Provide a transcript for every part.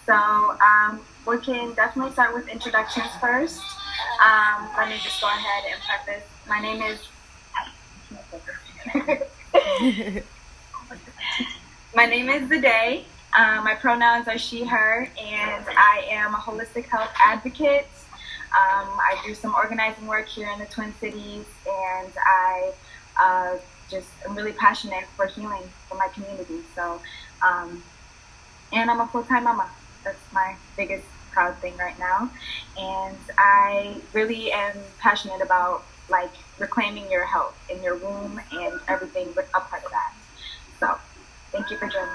So we can definitely start with introductions first. Let me just go ahead and preface. My name is. My name is Zade. My pronouns are she, her, and I am a holistic health advocate. I do some organizing work here in the Twin Cities, and I just am really passionate for healing for my community. So, and I'm a full-time mama. That's my biggest proud thing right now. And I really am passionate about like reclaiming your health in your womb and everything but a part of that. So thank you for joining me.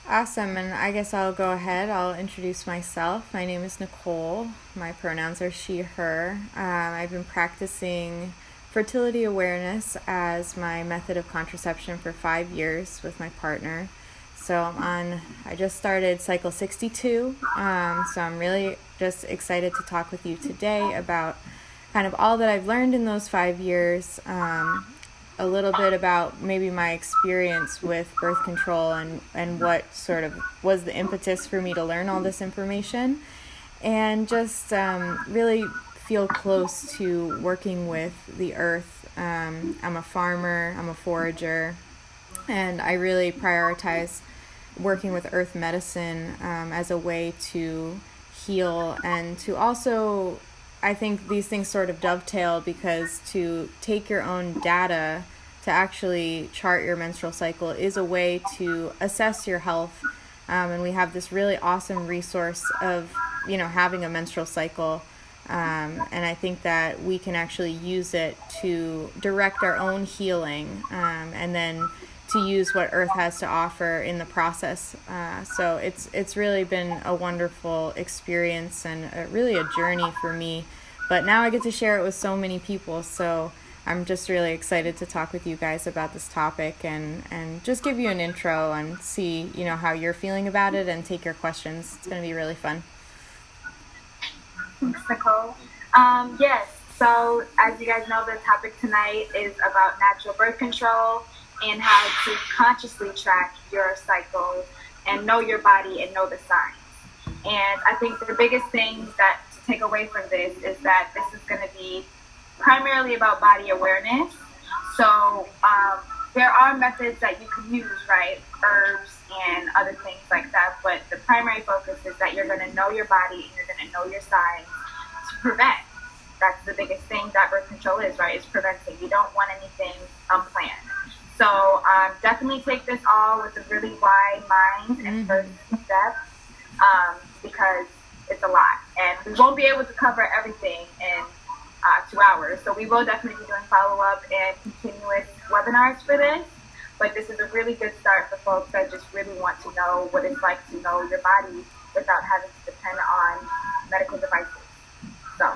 Awesome, and I guess I'll go ahead. I'll introduce myself. My name is Nicole. My pronouns are she, her. I've been practicing fertility awareness as my method of contraception for 5 years with my partner. So I just started cycle 62, so I'm really just excited to talk with you today about kind of all that I've learned in those 5 years, a little bit about maybe my experience with birth control and what sort of was the impetus for me to learn all this information, and just really feel close to working with the earth. I'm a farmer, I'm a forager, and I really prioritize working with earth medicine as a way to heal and to also, I think these things sort of dovetail because to take your own data to actually chart your menstrual cycle is a way to assess your health. And we have this really awesome resource of, having a menstrual cycle. And I think that we can actually use it to direct our own healing and then to use what Earth has to offer in the process. So it's really been a wonderful experience and really a journey for me. But now I get to share it with so many people. So I'm just really excited to talk with you guys about this topic and just give you an intro and see, how you're feeling about it and take your questions. It's going to be really fun. Thanks, Nicole. Yes, so as you guys know, the topic tonight is about natural birth control and how to consciously track your cycle and know your body and know the signs. And I think the biggest thing that to take away from this is that this is going to be primarily about body awareness. So there are methods that you can use, right? Herbs and other things like that. But the primary focus is that you're going to know your body and you're going to know your signs to prevent. That's the biggest thing that birth control is, right? It's preventing. You don't want anything unplanned. So definitely take this all with a really wide mind and first step because it's a lot. And we won't be able to cover everything in 2 hours. So we will definitely be doing follow-up and continuous webinars for this. But this is a really good start for folks that just really want to know what it's like to know your body without having to depend on medical devices. So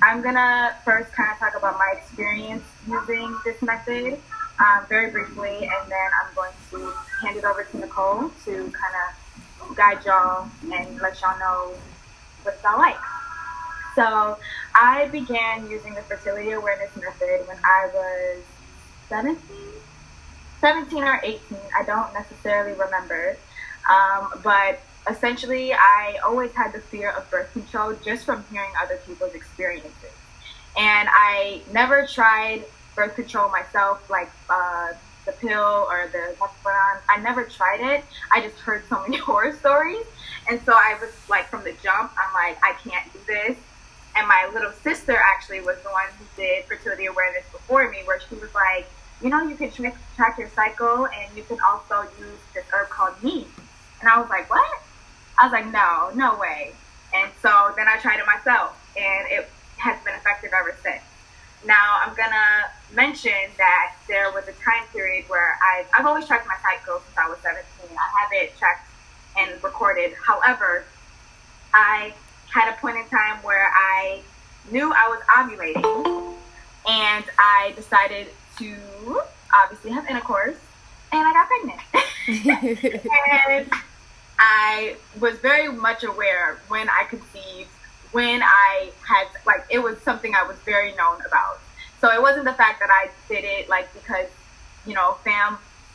I'm going to first kind of talk about my experience using this method very briefly, and then I'm going to hand it over to Nicole to kind of guide y'all and let y'all know what it's all like. So I began using the fertility awareness method when I was 17 or 18. I don't necessarily remember. But essentially, I always had the fear of birth control just from hearing other people's experiences. And I never tried birth control myself, like the pill or the Mephibosheth. I never tried it. I just heard so many horror stories. And so I was like, from the jump, I'm like, I can't do this. And my little sister actually was the one who did fertility awareness before me, where she was like, you can track your cycle and you can also use this herb called neem. And I was like, what? I was like, no way. And so then I tried it myself, and it has been effective ever since. Now, I'm going to mention that there was a time period where I've always tracked my cycle since I was 17. I have it tracked and recorded. However, I had a point in time where I knew I was ovulating, and I decided to obviously have intercourse, and I got pregnant. And I was very much aware when I conceived, when I had, like, it was something I was very known about. So it wasn't the fact that I did it, like, because,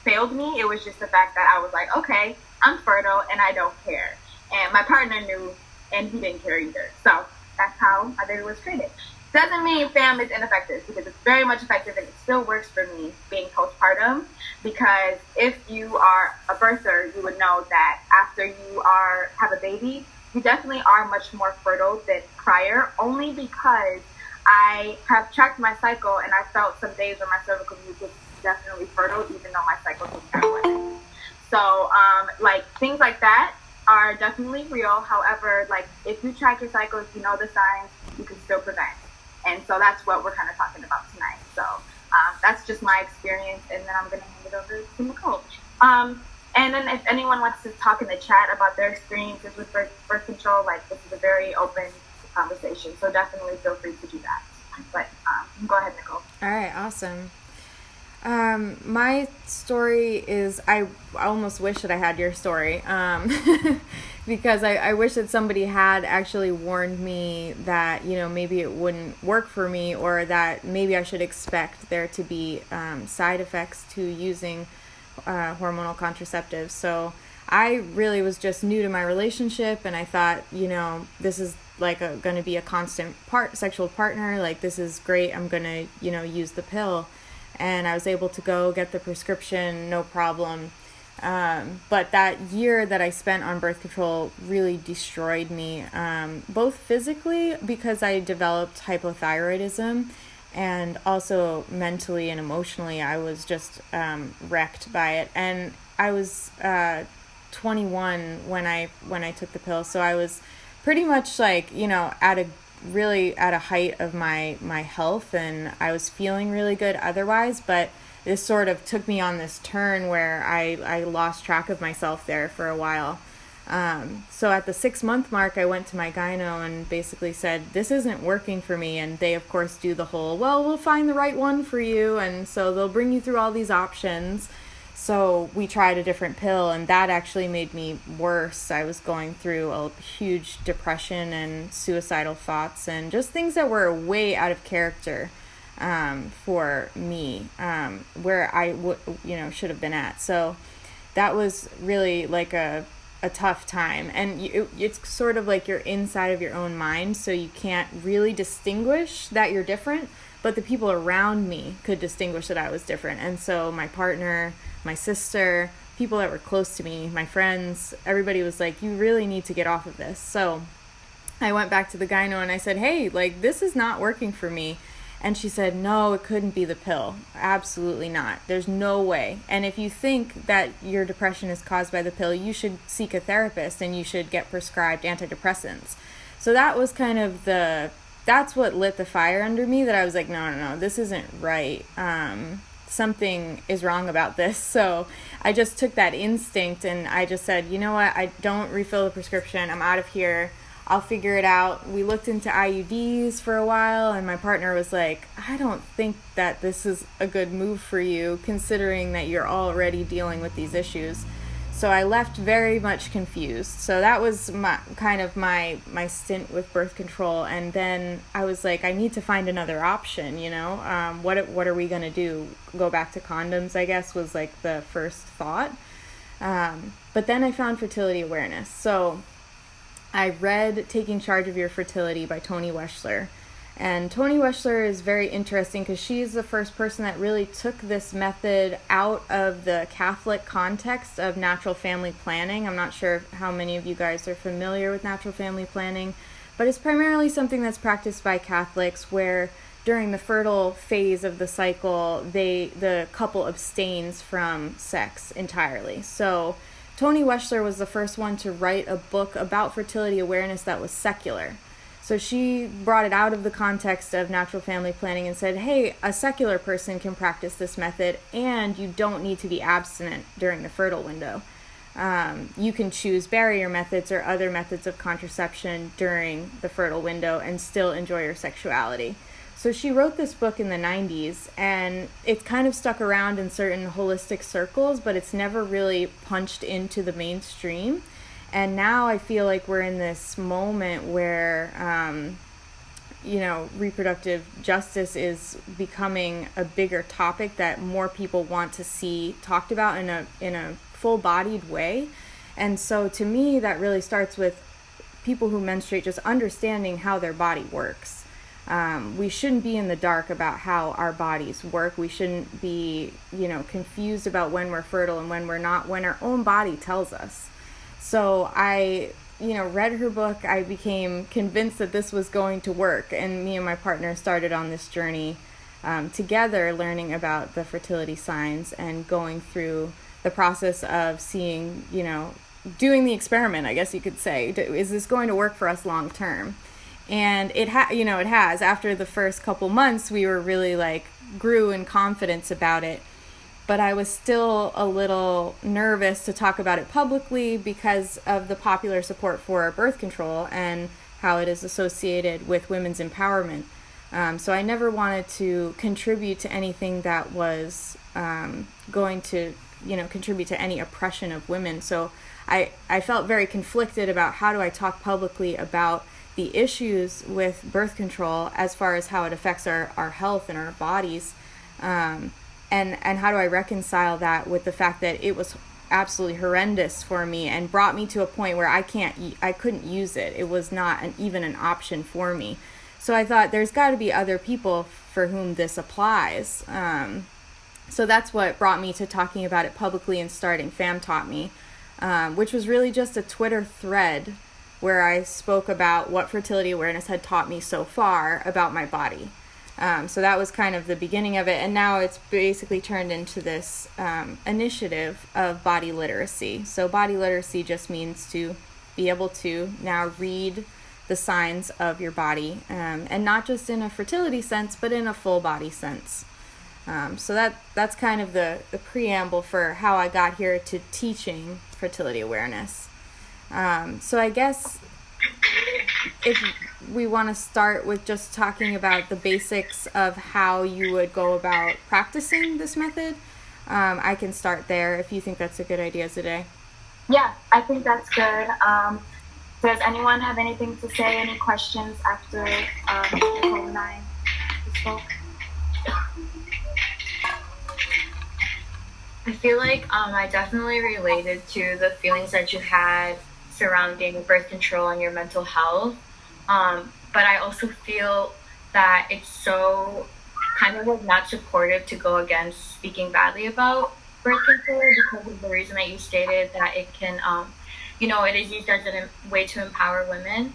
failed me. It was just the fact that I was like, okay, I'm fertile and I don't care. And my partner knew and he didn't care either. So that's how my baby was created. Doesn't mean FAM is ineffective, because it's very much effective and it still works for me being postpartum, because if you are a birther, you would know that after you have a baby, you definitely are much more fertile than prior, only because I have tracked my cycle and I felt some days where my cervical mucus was definitely fertile, even though my cycle wasn't. So like things like that are definitely real. However, like if you track your cycle, if you know the signs, you can still prevent. And so that's what we're kind of talking about tonight. So that's just my experience, and then I'm going to hand it over to Nicole. And then if anyone wants to talk in the chat about their experiences with birth control, like this is a very open conversation. So definitely feel free to do that. But go ahead, Nicole. All right, awesome. My story is, I almost wish that I had your story, because I wish that somebody had actually warned me that, you know, maybe it wouldn't work for me, or that maybe I should expect there to be side effects to using hormonal contraceptives. So I really was just new to my relationship, and I thought, you know, this is like going to be a constant sexual partner. Like, this is great. I'm going to, you know, use the pill. And I was able to go get the prescription, no problem. But that year that I spent on birth control really destroyed me, both physically, because I developed hypothyroidism, and also mentally and emotionally. I was just wrecked by it. And I was 21 when I took the pill, so I was pretty much like, you know, at a height of my health, and I was feeling really good otherwise, but this sort of took me on this turn where I lost track of myself there for a while. So at the 6-month mark, I went to my gyno and basically said, this isn't working for me. And they, of course, do the whole, well, we'll find the right one for you. And so they'll bring you through all these options. So we tried a different pill, and that actually made me worse. I was going through a huge depression and suicidal thoughts, and just things that were way out of character for me, where I should have been at. So that was really like a tough time. And it's sort of like you're inside of your own mind, so you can't really distinguish that you're different, but the people around me could distinguish that I was different. And so my partner, my sister, people that were close to me, my friends, everybody was like, you really need to get off of this. So I went back to the gyno and I said, hey, like, this is not working for me. And she said, no, it couldn't be the pill. Absolutely not. There's no way. And if you think that your depression is caused by the pill, you should seek a therapist and you should get prescribed antidepressants. So that was kind of that's what lit the fire under me, that I was like, no, this isn't right. Something is wrong about this. So I just took that instinct and I just said, you know what, I don't refill the prescription. I'm out of here. I'll figure it out. We looked into IUDs for a while, and my partner was like, I don't think that this is a good move for you, considering that you're already dealing with these issues. So I left very much confused. So that was my stint with birth control. And then I was like, I need to find another option, you know? What are we going to do? Go back to condoms, I guess, was like the first thought. But then I found fertility awareness. So I read Taking Charge of Your Fertility by Toni Weschler. And Toni Weschler is very interesting because she's the first person that really took this method out of the Catholic context of natural family planning. I'm not sure how many of you guys are familiar with natural family planning, but it's primarily something that's practiced by Catholics, where during the fertile phase of the cycle, the couple abstains from sex entirely. So Toni Weschler was the first one to write a book about fertility awareness that was secular. So she brought it out of the context of natural family planning and said, hey, a secular person can practice this method, and you don't need to be abstinent during the fertile window. You can choose barrier methods or other methods of contraception during the fertile window and still enjoy your sexuality. So she wrote this book in the 90s, and it's kind of stuck around in certain holistic circles, but it's never really punched into the mainstream. And now I feel like we're in this moment where, reproductive justice is becoming a bigger topic that more people want to see talked about in a full-bodied way. And so to me, that really starts with people who menstruate just understanding how their body works. We shouldn't be in the dark about how our bodies work. We shouldn't be, confused about when we're fertile and when we're not, when our own body tells us. So I read her book. I became convinced that this was going to work. And me and my partner started on this journey together, learning about the fertility signs and going through the process of seeing, doing the experiment, I guess you could say. Is this going to work for us long term? And it has. After the first couple months, we were really grew in confidence about it. But I was still a little nervous to talk about it publicly because of the popular support for birth control and how it is associated with women's empowerment. So I never wanted to contribute to anything that was going to, contribute to any oppression of women. So I felt very conflicted about how do I talk publicly about the issues with birth control as far as how it affects our health and our bodies. And how do I reconcile that with the fact that it was absolutely horrendous for me and brought me to a point where I couldn't use it. It was not even an option for me. So I thought there's got to be other people for whom this applies. So that's what brought me to talking about it publicly and starting FAMTaughtMe, which was really just a Twitter thread where I spoke about what fertility awareness had taught me so far about my body. So that was kind of the beginning of it, and now it's basically turned into this initiative of body literacy. So body literacy just means to be able to now read the signs of your body, and not just in a fertility sense, but in a full body sense. So that's kind of the preamble for how I got here to teaching fertility awareness. So I guess if we want to start with just talking about the basics of how you would go about practicing this method, I can start there if you think that's a good idea today. Yeah, I think that's good. Does anyone have anything to say, any questions after Nicole and I spoke? I feel like I definitely related to the feelings that you had surrounding birth control and your mental health. But I also feel that it's so kind of not supportive to go against speaking badly about birth control because of the reason that you stated that it can, it is used as a way to empower women.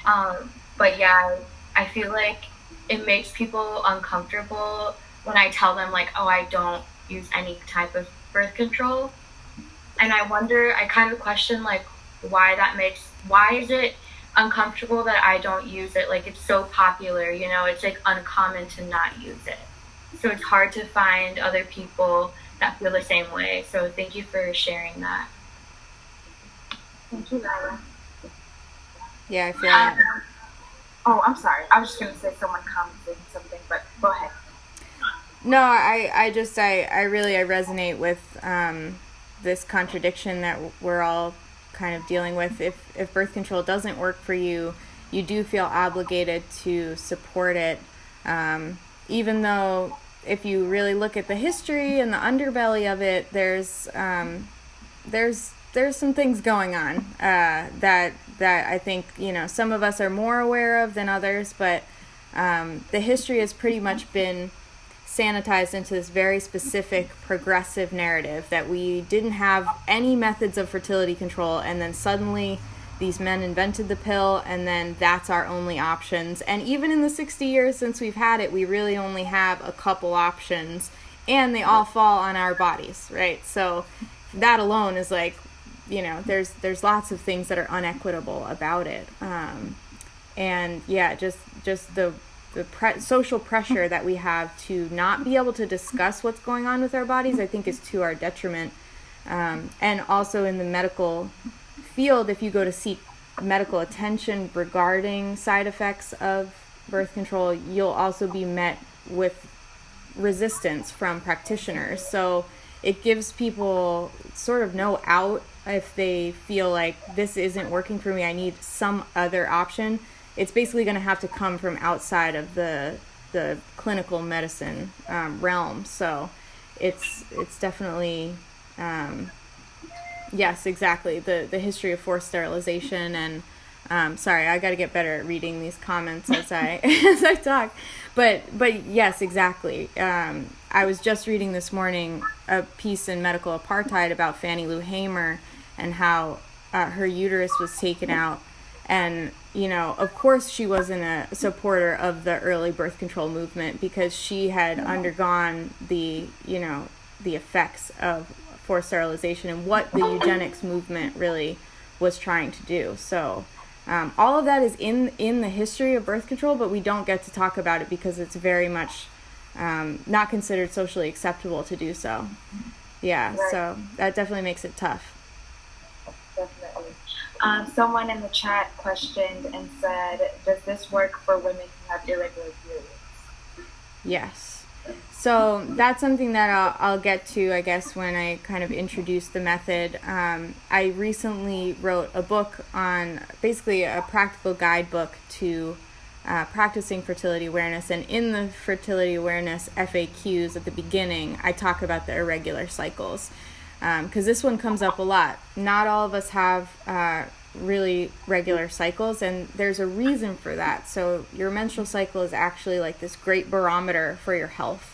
But yeah, I feel like it makes people uncomfortable when I tell them I don't use any type of birth control. And I kind of question why is it uncomfortable that I don't use it? It's so popular, it's uncommon to not use it. So it's hard to find other people that feel the same way. So thank you for sharing that. Thank you, Lyra. Yeah, I feel like... Oh, I'm sorry. I was just going to say someone commented something, but go ahead. No, I really resonate with this contradiction that we're all kind of dealing with. If birth control doesn't work for you, you do feel obligated to support it, even though if you really look at the history and the underbelly of it, there's some things going on that I think some of us are more aware of than others, but the history has pretty much been sanitized into this very specific progressive narrative that we didn't have any methods of fertility control, and then suddenly these men invented the pill, and then that's our only options. And even in the 60 years since we've had it, we really only have a couple options, and they all fall on our bodies, right? So that alone is there's lots of things that are unequitable about it. And yeah, just the social pressure that we have to not be able to discuss what's going on with our bodies, I think, is to our detriment. And also in the medical field, if you go to seek medical attention regarding side effects of birth control, you'll also be met with resistance from practitioners. So it gives people sort of no out if they feel like this isn't working for me, I need some other option. it's basically going to have to come from outside of the clinical medicine realm. So it's definitely yes, exactly, the history of forced sterilization. And sorry, I got to get better at reading these comments as I as I talk. But yes, exactly. I was just reading this morning a piece in Medical Apartheid about Fannie Lou Hamer and how her uterus was taken out. And, you know, of course she wasn't a supporter of the early birth control movement because she had undergone the effects of forced sterilization and what the eugenics movement really was trying to do. So all of that is in the history of birth control, but we don't get to talk about it because it's very much not considered socially acceptable to do so. Yeah, right. So that definitely makes it tough. Definitely. Someone in the chat questioned and said, does this work for women who have irregular periods? Yes. So that's something that I'll get to, I guess, when I kind of introduce the method. I recently wrote a book on basically a practical guidebook to practicing fertility awareness. And in the fertility awareness FAQs at the beginning, I talk about the irregular cycles. Because this one comes up a lot. Not all of us have really regular cycles, and there's a reason for that. So your menstrual cycle is actually like this great barometer for your health.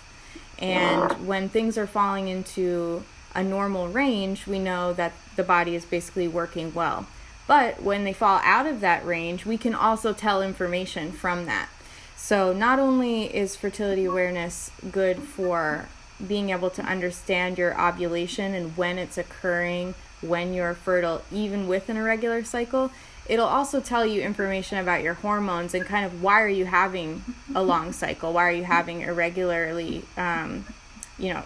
And when things are falling into a normal range, we know that the body is basically working well. But when they fall out of that range, we can also tell information from that. So not only is fertility awareness good for being able to understand your ovulation and when it's occurring, when you're fertile, even with an irregular cycle, it'll also tell you information about your hormones and kind of why are you having a long cycle, why are you having irregularly,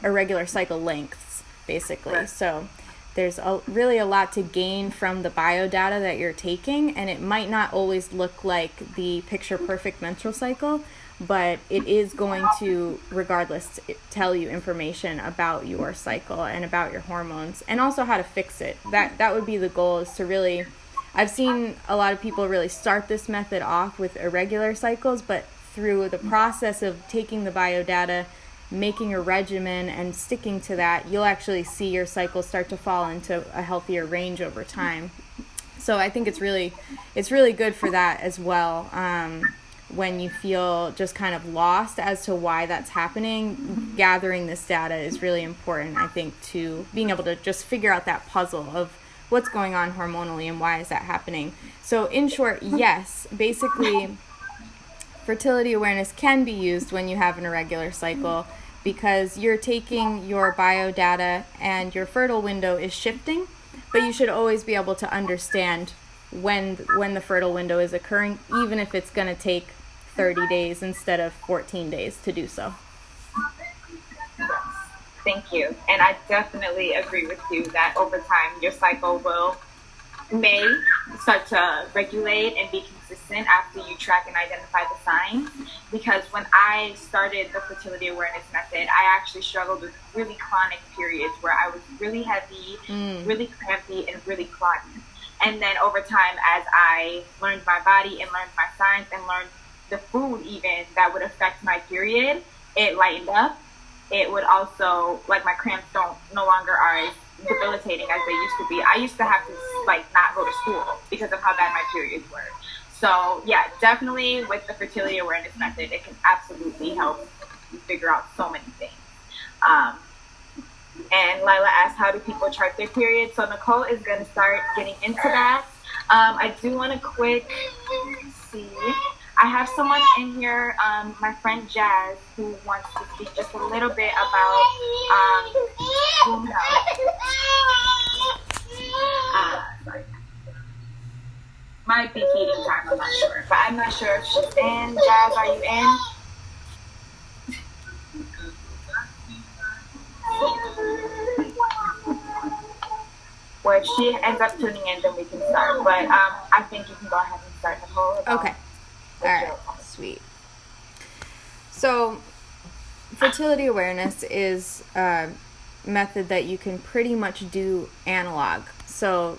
irregular cycle lengths, basically. Right. So there's really a lot to gain from the biodata that you're taking, and it might not always look like the picture perfect menstrual cycle, but it is going to, regardless, tell you information about your cycle and about your hormones, and also how to fix it. That would be the goal, is to really, I've seen a lot of people really start this method off with irregular cycles, but through the process of taking the biodata, making a regimen and sticking to that, you'll actually see your cycle start to fall into a healthier range over time. So I think it's really good for that as well. When you feel just kind of lost as to why that's happening, gathering this data is really important, I think, to being able to just figure out that puzzle of what's going on hormonally and why is that happening. So in short, yes, basically fertility awareness can be used when you have an irregular cycle because you're taking your biodata and your fertile window is shifting, but you should always be able to understand when the fertile window is occurring, even if it's going to take 30 days instead of 14 days to do so. Yes, thank you. And I definitely agree with you that over time your cycle may start to regulate and be consistent after you track and identify the signs. Because when I started the fertility awareness method, I actually struggled with really chronic periods where I was really heavy, really crampy, and really clotty. And then over time, as I learned my body and learned my signs and learned the food even that would affect my period, it lightened up. It would also, like, my cramps no longer are as debilitating as they used to be. I used to have to not go to school because of how bad my periods were. So yeah, definitely with the fertility awareness method, it can absolutely help you figure out so many things. And Lila asked, how do people chart their period? So Nicole is going to start getting into that. I do want to see. I have someone in here, my friend Jazz, who wants to speak just a little bit about womb health. Sorry. Might be feeding time, I'm not sure. But I'm not sure if she's in. Jazz, are you in? Or if she ends up tuning in, then we can start. But I think you can go ahead and start, Nicole. Okay. All right. Sweet. So, fertility awareness is a method that you can pretty much do analog. So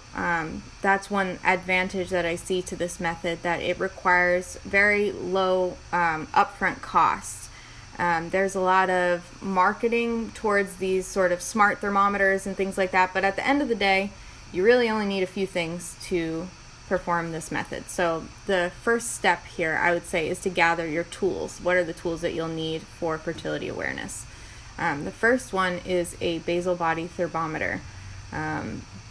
that's one advantage that I see to this method, that it requires very low upfront costs. There's a lot of marketing towards these sort of smart thermometers and things like that, but at the end of the day, you really only need a few things to perform this method. So the first step here, I would say, is to gather your tools. What are the tools that you'll need for fertility awareness? The first one is a basal body thermometer.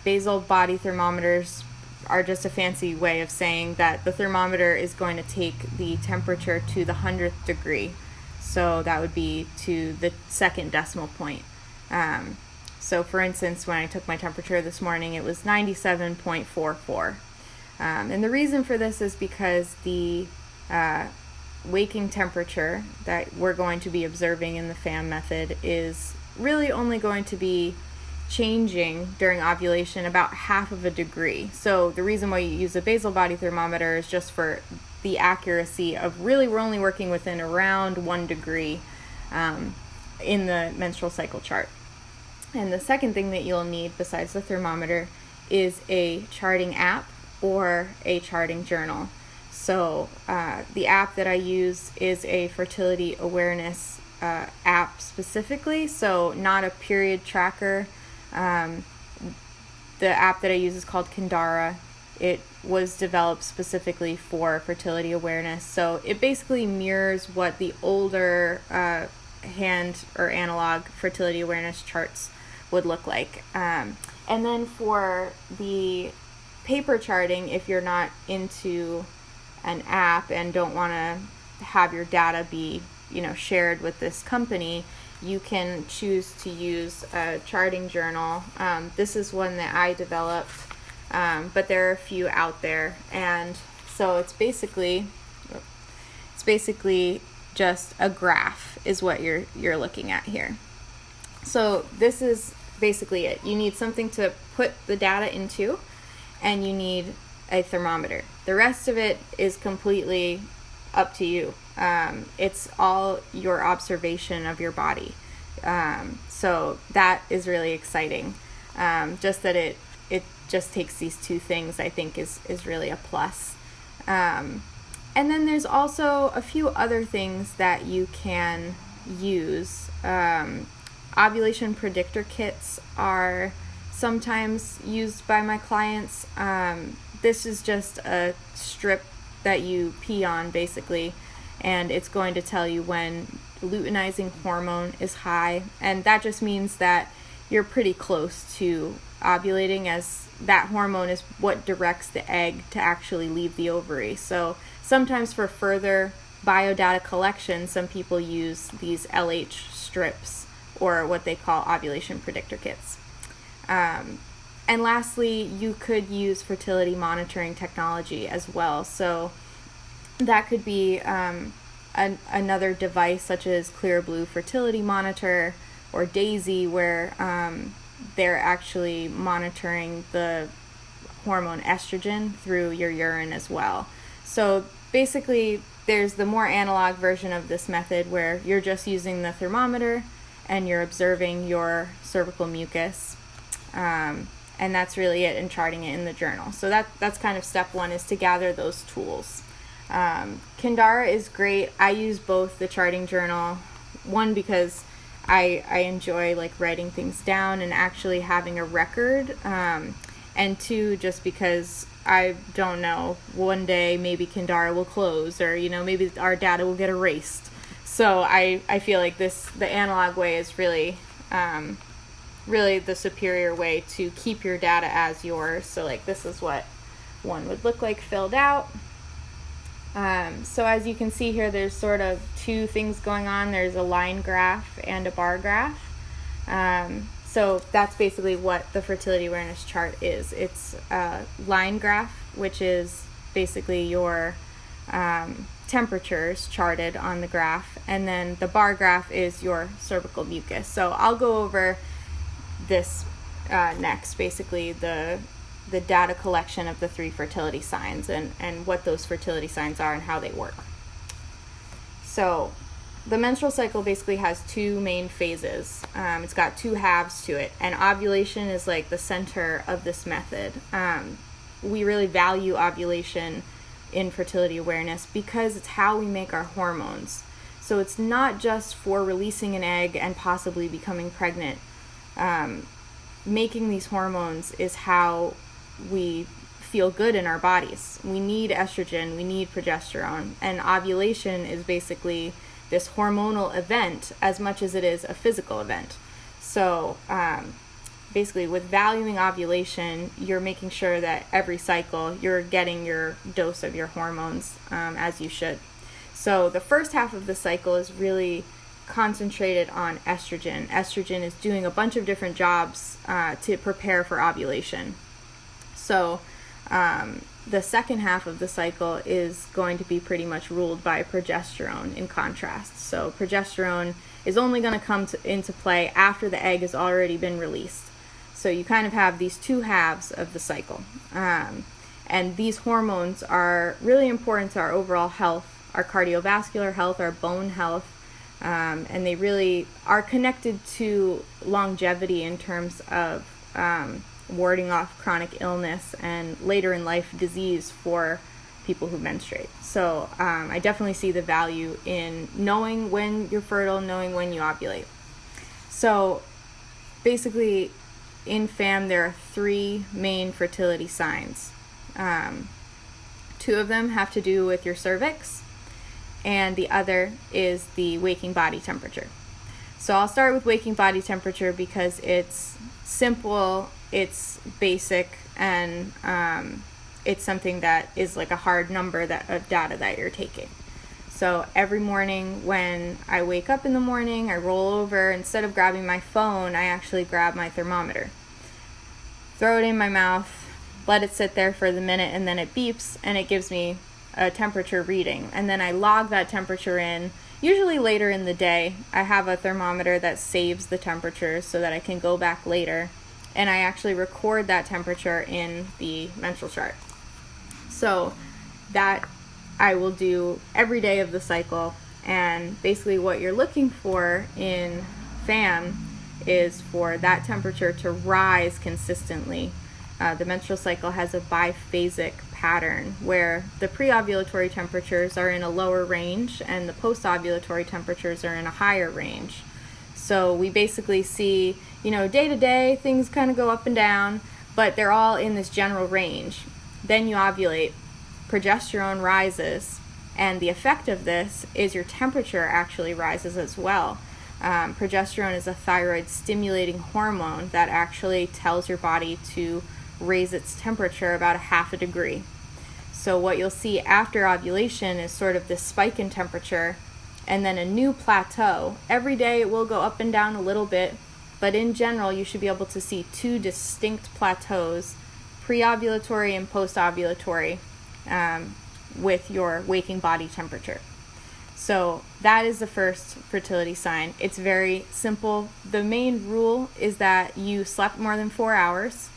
Basal body thermometers are just a fancy way of saying that the thermometer is going to take the temperature to the 100th degree. So that would be to the second decimal point. So for instance, when I took my temperature this morning, it was 97.44. And the reason for this is because the waking temperature that we're going to be observing in the FAM method is really only going to be changing during ovulation about half of a degree. So the reason why you use a basal body thermometer is just for the accuracy of really we're only working within around 1 degree in the menstrual cycle chart. And the second thing that you'll need besides the thermometer is a charting app or a charting journal. So the app that I use is a fertility awareness app specifically, so not a period tracker. The app that I use is called Kindara. It was developed specifically for fertility awareness. So it basically mirrors what the older hand or analog fertility awareness charts would look like. And then for the paper charting, if you're not into an app and don't want to have your data be, shared with this company, you can choose to use a charting journal. This is one that I developed, but there are a few out there, and so it's basically just a graph is what you're looking at here. So this is basically it. You need something to put the data into, and you need a thermometer. The rest of it is completely up to you. It's all your observation of your body. So that is really exciting. Just that it just takes these two things, I think is really a plus. And then there's also a few other things that you can use. Ovulation predictor kits are sometimes used by my clients. This is just a strip that you pee on, basically, and it's going to tell you when luteinizing hormone is high, and that just means that you're pretty close to ovulating, as that hormone is what directs the egg to actually leave the ovary. So sometimes for further biodata collection, some people use these LH strips, or what they call ovulation predictor kits. And lastly, you could use fertility monitoring technology as well. So that could be another device such as Clear Blue Fertility Monitor or Daisy, where they're actually monitoring the hormone estrogen through your urine as well. So basically, there's the more analog version of this method where you're just using the thermometer and you're observing your cervical mucus. And that's really it, and charting it in the journal. So that's kind of step one, is to gather those tools. Kindara is great. I use both the charting journal, one because I enjoy writing things down and actually having a record, and two, just because I don't know, one day maybe Kindara will close, or maybe our data will get erased. So I feel like the analog way is really the superior way to keep your data as yours. So this is what one would look like filled out. So as you can see here, there's sort of two things going on. There's a line graph and a bar graph. So that's basically what the fertility awareness chart is. It's a line graph, which is basically your temperatures charted on the graph, and then the bar graph is your cervical mucus. So I'll go over this next, basically the data collection of the 3 fertility signs and what those fertility signs are and how they work. So the menstrual cycle basically has two main phases. It's got two halves to it, and ovulation is like the center of this method. We really value ovulation in fertility awareness because it's how we make our hormones. So it's not just for releasing an egg and possibly becoming pregnant. Making these hormones is how we feel good in our bodies. We need estrogen, we need progesterone, and ovulation is basically this hormonal event as much as it is a physical event. So basically with valuing ovulation, you're making sure that every cycle you're getting your dose of your hormones as you should. So the first half of the cycle is really concentrated on estrogen. Estrogen is doing a bunch of different jobs to prepare for ovulation. So the second half of the cycle is going to be pretty much ruled by progesterone in contrast. So progesterone is only going to come into play after the egg has already been released. So you kind of have these two halves of the cycle. And these hormones are really important to our overall health, our cardiovascular health, our bone health, and they really are connected to longevity in terms of warding off chronic illness and later in life disease for people who menstruate. So I definitely see the value in knowing when you're fertile, knowing when you ovulate. So basically in FAM there are three main fertility signs. Two of them have to do with your cervix, and the other is the waking body temperature. So I'll start with waking body temperature because it's simple, it's basic, and it's something that is like a hard number of data that you're taking. So every morning when I wake up in the morning, I roll over. Instead of grabbing my phone, I actually grab my thermometer, throw it in my mouth, let it sit there for the minute, and then it beeps and it gives me a temperature reading. And then I log that temperature in. Usually later in the day, I have a thermometer that saves the temperature so that I can go back later and I actually record that temperature in the menstrual chart. So that I will do every day of the cycle. And basically what you're looking for in FAM is for that temperature to rise consistently. The menstrual cycle has a biphasic pattern where the pre-ovulatory temperatures are in a lower range and the post-ovulatory temperatures are in a higher range. So we basically see, day to day things kind of go up and down, but they're all in this general range. Then you ovulate, progesterone rises, and the effect of this is your temperature actually rises as well. Progesterone is a thyroid stimulating hormone that actually tells your body to raise its temperature about 0.5 degree. So what you'll see after ovulation is sort of this spike in temperature and then a new plateau. Every day it will go up and down a little bit, but in general you should be able to see two distinct plateaus, pre-ovulatory and post-ovulatory, with your waking body temperature. So that is the first fertility sign. It's very simple. The main rule is that you slept more than 4 hours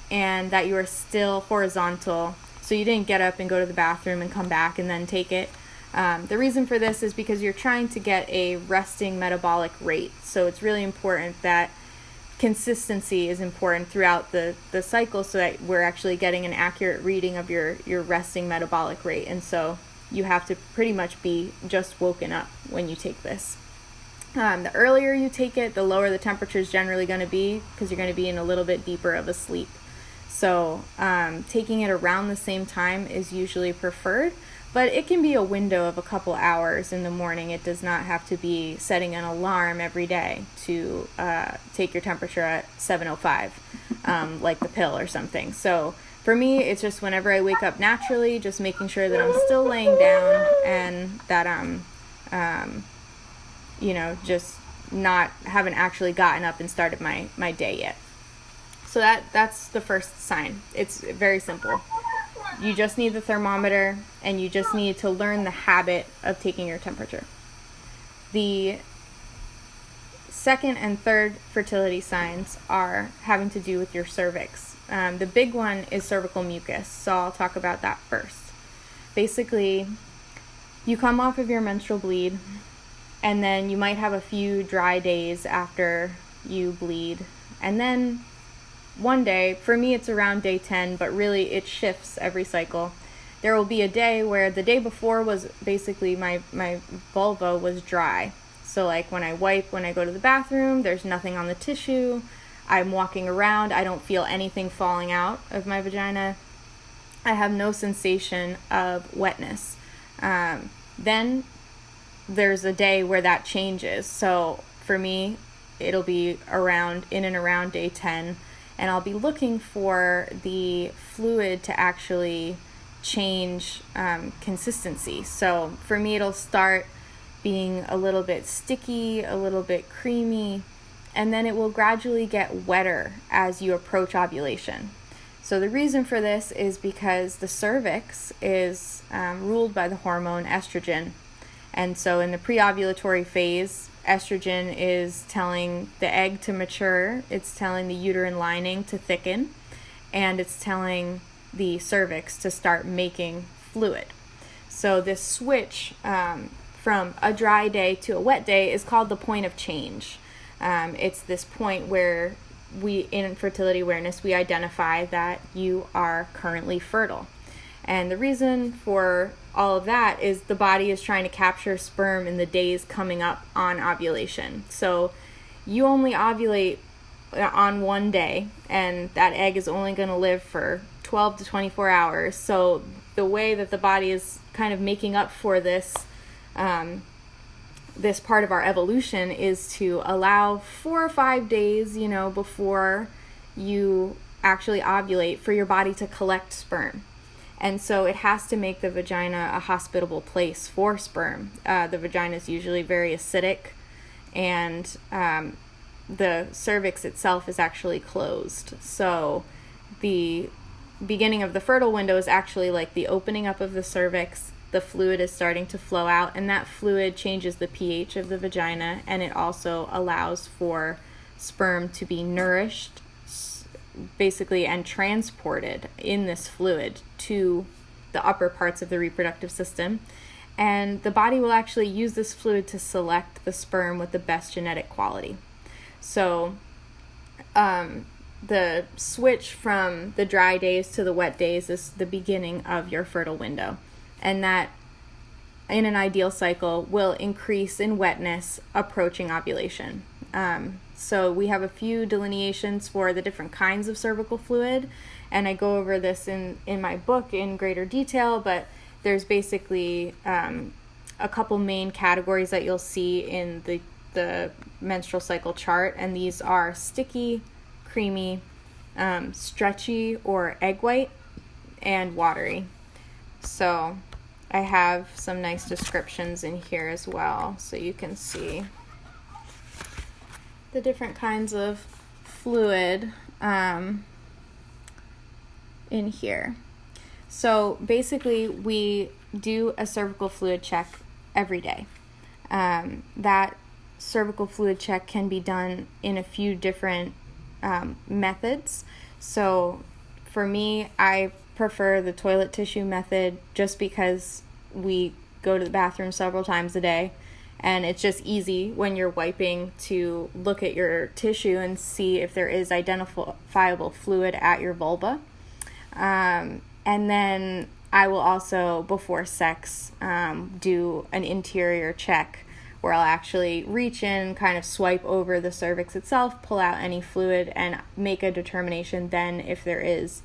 and that you are still horizontal. So you didn't get up and go to the bathroom and come back and then take it. The reason for this is because you're trying to get a resting metabolic rate. So it's really important that consistency is important throughout the cycle so that we're actually getting an accurate reading of your resting metabolic rate. And so you have to pretty much be just woken up when you take this. The earlier you take it, the lower the temperature is generally going to be because you're going to be in a little bit deeper of a sleep. So taking it around the same time is usually preferred, but it can be a window of a couple hours in the morning. It does not have to be setting an alarm every day to take your temperature at 7:05, like the pill or something. So for me, it's just whenever I wake up naturally, just making sure that I'm still laying down and that I'm, just haven't actually gotten up and started my day yet. So that's the first sign. It's very simple. You just need the thermometer and you just need to learn the habit of taking your temperature. The second and third fertility signs are having to do with your cervix. The big one is cervical mucus, so I'll talk about that first. Basically, you come off of your menstrual bleed and then you might have a few dry days after you bleed. And then one day, for me it's around day 10, but really it shifts every cycle. There will be a day where the day before was basically my vulva was dry. So like when I wipe, when I go to the bathroom, there's nothing on the tissue. I'm walking around, I don't feel anything falling out of my vagina. I have no sensation of wetness. Then there's a day where that changes. So for me, it'll be in and around day 10, and I'll be looking for the fluid to actually change consistency. So for me, it'll start being a little bit sticky, a little bit creamy, and then it will gradually get wetter as you approach ovulation. So the reason for this is because the cervix is ruled by the hormone estrogen. And so in the pre-ovulatory phase, estrogen is telling the egg to mature, it's telling the uterine lining to thicken, and it's telling the cervix to start making fluid. So this switch from a dry day to a wet day is called the point of change. It's this point where in fertility awareness, we identify that you are currently fertile. And the reason for all of that is the body is trying to capture sperm in the days coming up on ovulation. So you only ovulate on one day, and that egg is only going to live for 12 to 24 hours. So the way that the body is kind of making up for this this part of our evolution is to allow 4 or 5 days, before you actually ovulate, for your body to collect sperm. And so it has to make the vagina a hospitable place for sperm. The vagina is usually very acidic, and the cervix itself is actually closed. So the beginning of the fertile window is actually like the opening up of the cervix. The fluid is starting to flow out, and that fluid changes the pH of the vagina, and it also allows for sperm to be nourished, basically, and transported in this fluid to the upper parts of the reproductive system. And the body will actually use this fluid to select the sperm with the best genetic quality. So the switch from the dry days to the wet days is the beginning of your fertile window. And that, in an ideal cycle, will increase in wetness approaching ovulation. So we have a few delineations for the different kinds of cervical fluid, and I go over this in my book in greater detail, but there's basically a couple main categories that you'll see in the menstrual cycle chart, and these are sticky, creamy, stretchy or egg white, and watery. So I have some nice descriptions in here as well, so you can see the different kinds of fluid in here. So basically, we do a cervical fluid check every day. That cervical fluid check can be done in a few different methods. So for me, I prefer the toilet tissue method just because we go to the bathroom several times a day, and it's just easy when you're wiping to look at your tissue and see if there is identifiable fluid at your vulva. And then I will also, before sex, do an interior check where I'll actually reach in, kind of swipe over the cervix itself, pull out any fluid, and make a determination then if there is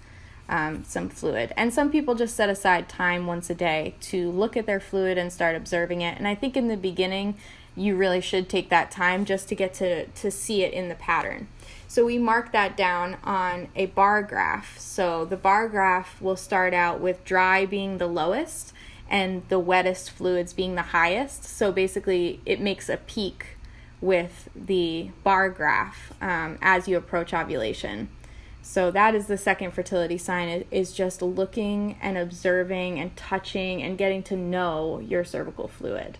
some fluid. And some people just set aside time once a day to look at their fluid and start observing it. And I think in the beginning, you really should take that time just to get to see it in the pattern. So we mark that down on a bar graph. So the bar graph will start out with dry being the lowest and the wettest fluids being the highest. So basically, it makes a peak with the bar graph as you approach ovulation. So that is the second fertility sign, is just looking and observing and touching and getting to know your cervical fluid,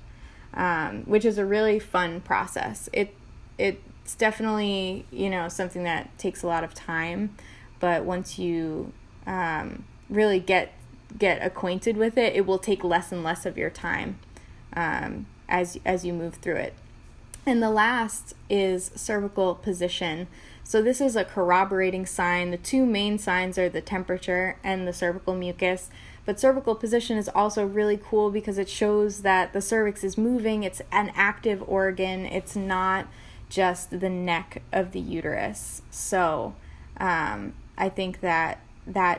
which is a really fun process. It's definitely, something that takes a lot of time, but once you really get acquainted with it, it will take less and less of your time as you move through it. And the last is cervical position. So this is a corroborating sign. The two main signs are the temperature and the cervical mucus. But cervical position is also really cool because it shows that the cervix is moving. It's an active organ. It's not just the neck of the uterus. So I think that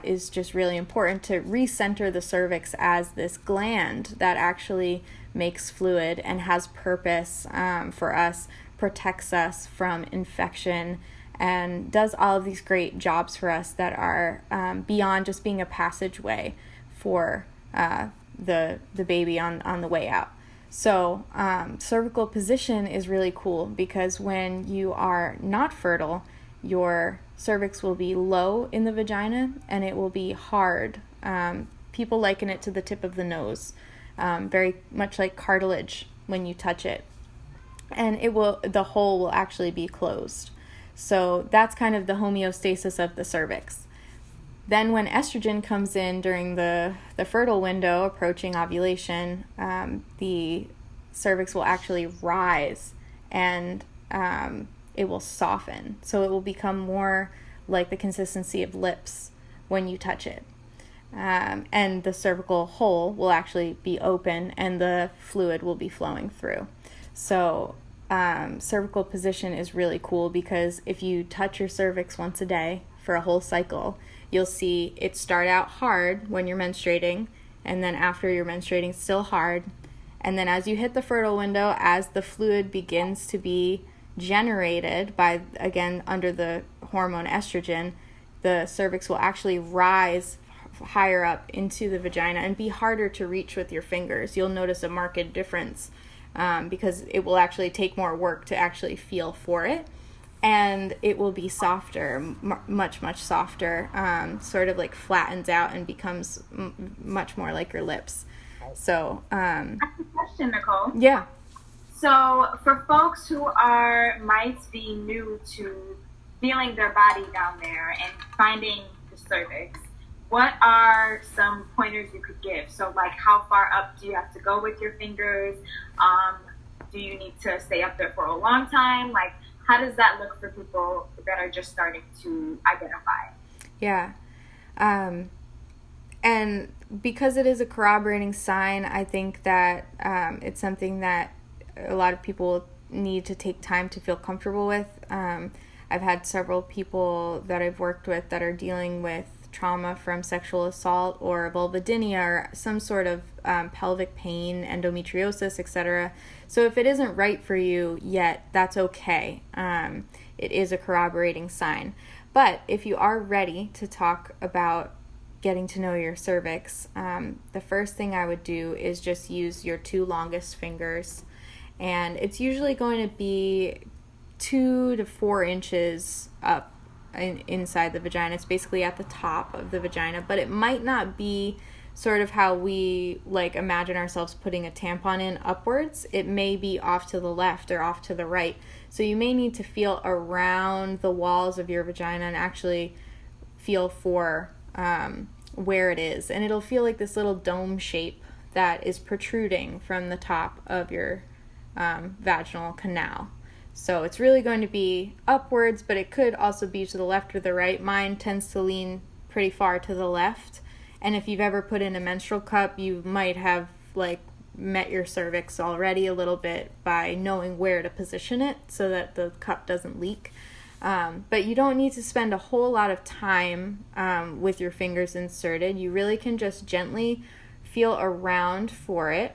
is just really important to recenter the cervix as this gland that actually makes fluid and has purpose for us, protects us from infection, and does all of these great jobs for us that are beyond just being a passageway for the baby on the way out. So cervical position is really cool because when you are not fertile, your cervix will be low in the vagina and it will be hard. People liken it to the tip of the nose, very much like cartilage when you touch it. And the hole will actually be closed. So that's kind of the homeostasis of the cervix. Then when estrogen comes in during the fertile window, approaching ovulation, the cervix will actually rise and it will soften. So it will become more like the consistency of lips when you touch it. And the cervical hole will actually be open and the fluid will be flowing through. So cervical position is really cool because if you touch your cervix once a day for a whole cycle, you'll see it start out hard when you're menstruating, and then after you're menstruating, still hard. And then as you hit the fertile window, as the fluid begins to be generated by, again, under the hormone estrogen, the cervix will actually rise higher up into the vagina and be harder to reach with your fingers. You'll notice a marked difference because it will actually take more work to actually feel for it. And it will be softer, much, much softer, sort of like flattens out and becomes much more like your lips. So, I have a question, Nicole. Yeah. So for folks who might be new to feeling their body down there and finding the cervix, what are some pointers you could give? So like how far up do you have to go with your fingers? Do you need to stay up there for a long time? Like, how does that look for people that are just starting to identify? Yeah. And because it is a corroborating sign, I think that it's something that a lot of people need to take time to feel comfortable with. I've had several people that I've worked with that are dealing with trauma from sexual assault or vulvodynia or some sort of pelvic pain, endometriosis, etc. So if it isn't right for you yet, that's okay. It is a corroborating sign. But if you are ready to talk about getting to know your cervix, the first thing I would do is just use your two longest fingers. And it's usually going to be 2 to 4 inches up inside the vagina. It's basically at the top of the vagina, but it might not be sort of how we like imagine ourselves putting a tampon in upwards. It may be off to the left or off to the right. So you may need to feel around the walls of your vagina and actually feel for where it is. And it'll feel like this little dome shape that is protruding from the top of your vaginal canal. So it's really going to be upwards, but it could also be to the left or the right. Mine tends to lean pretty far to the left. And if you've ever put in a menstrual cup, you might have like met your cervix already a little bit by knowing where to position it so that the cup doesn't leak. But you don't need to spend a whole lot of time with your fingers inserted. You really can just gently feel around for it.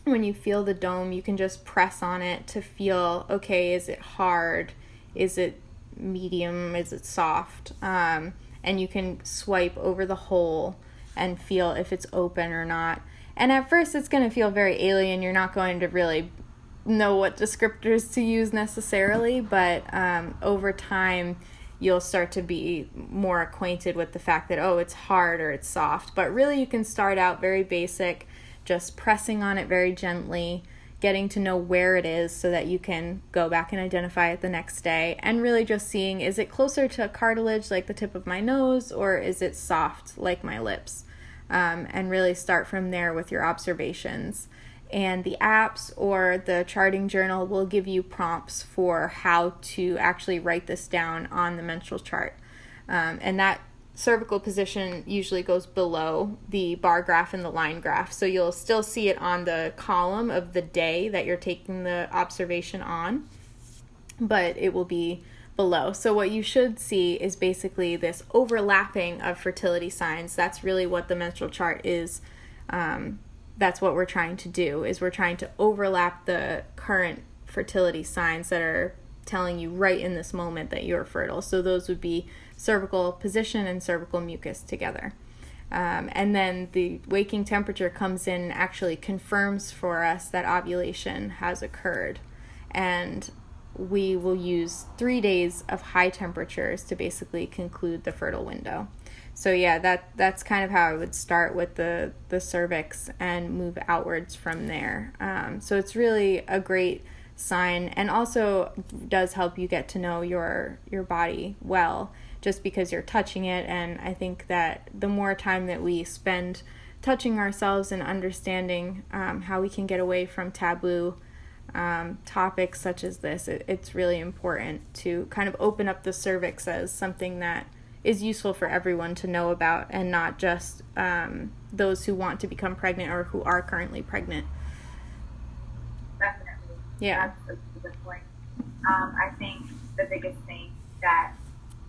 When you feel the dome, you can just press on it to feel, okay, is it hard? Is it medium? Is it soft? And you can swipe over the hole and feel if it's open or not. And at first, it's going to feel very alien. You're not going to really know what descriptors to use necessarily, but over time, you'll start to be more acquainted with the fact that, oh, it's hard or it's soft. But really, you can start out very basic, just pressing on it very gently, getting to know where it is so that you can go back and identify it the next day, and really just seeing, is it closer to cartilage like the tip of my nose, or is it soft like my lips? And really start from there with your observations. And the apps or the charting journal will give you prompts for how to actually write this down on the menstrual chart. And that cervical position usually goes below the bar graph and the line graph. So you'll still see it on the column of the day that you're taking the observation on, but it will be below. So what you should see is basically this overlapping of fertility signs. That's really what the menstrual chart is. That's what we're trying to do, is we're trying to overlap the current fertility signs that are telling you right in this moment that you're fertile. So those would be cervical position and cervical mucus together. And then the waking temperature comes in and actually confirms for us that ovulation has occurred. And we will use 3 days of high temperatures to basically conclude the fertile window. So yeah, that's kind of how I would start with the cervix and move outwards from there. So it's really a great sign, and also does help you get to know your body well, just because you're touching it. And I think that the more time that we spend touching ourselves and understanding how we can get away from taboo topics such as this, it's really important to kind of open up the cervix as something that is useful for everyone to know about, and not just those who want to become pregnant or who are currently pregnant. Definitely. Yeah. That's a good point. I think the biggest thing that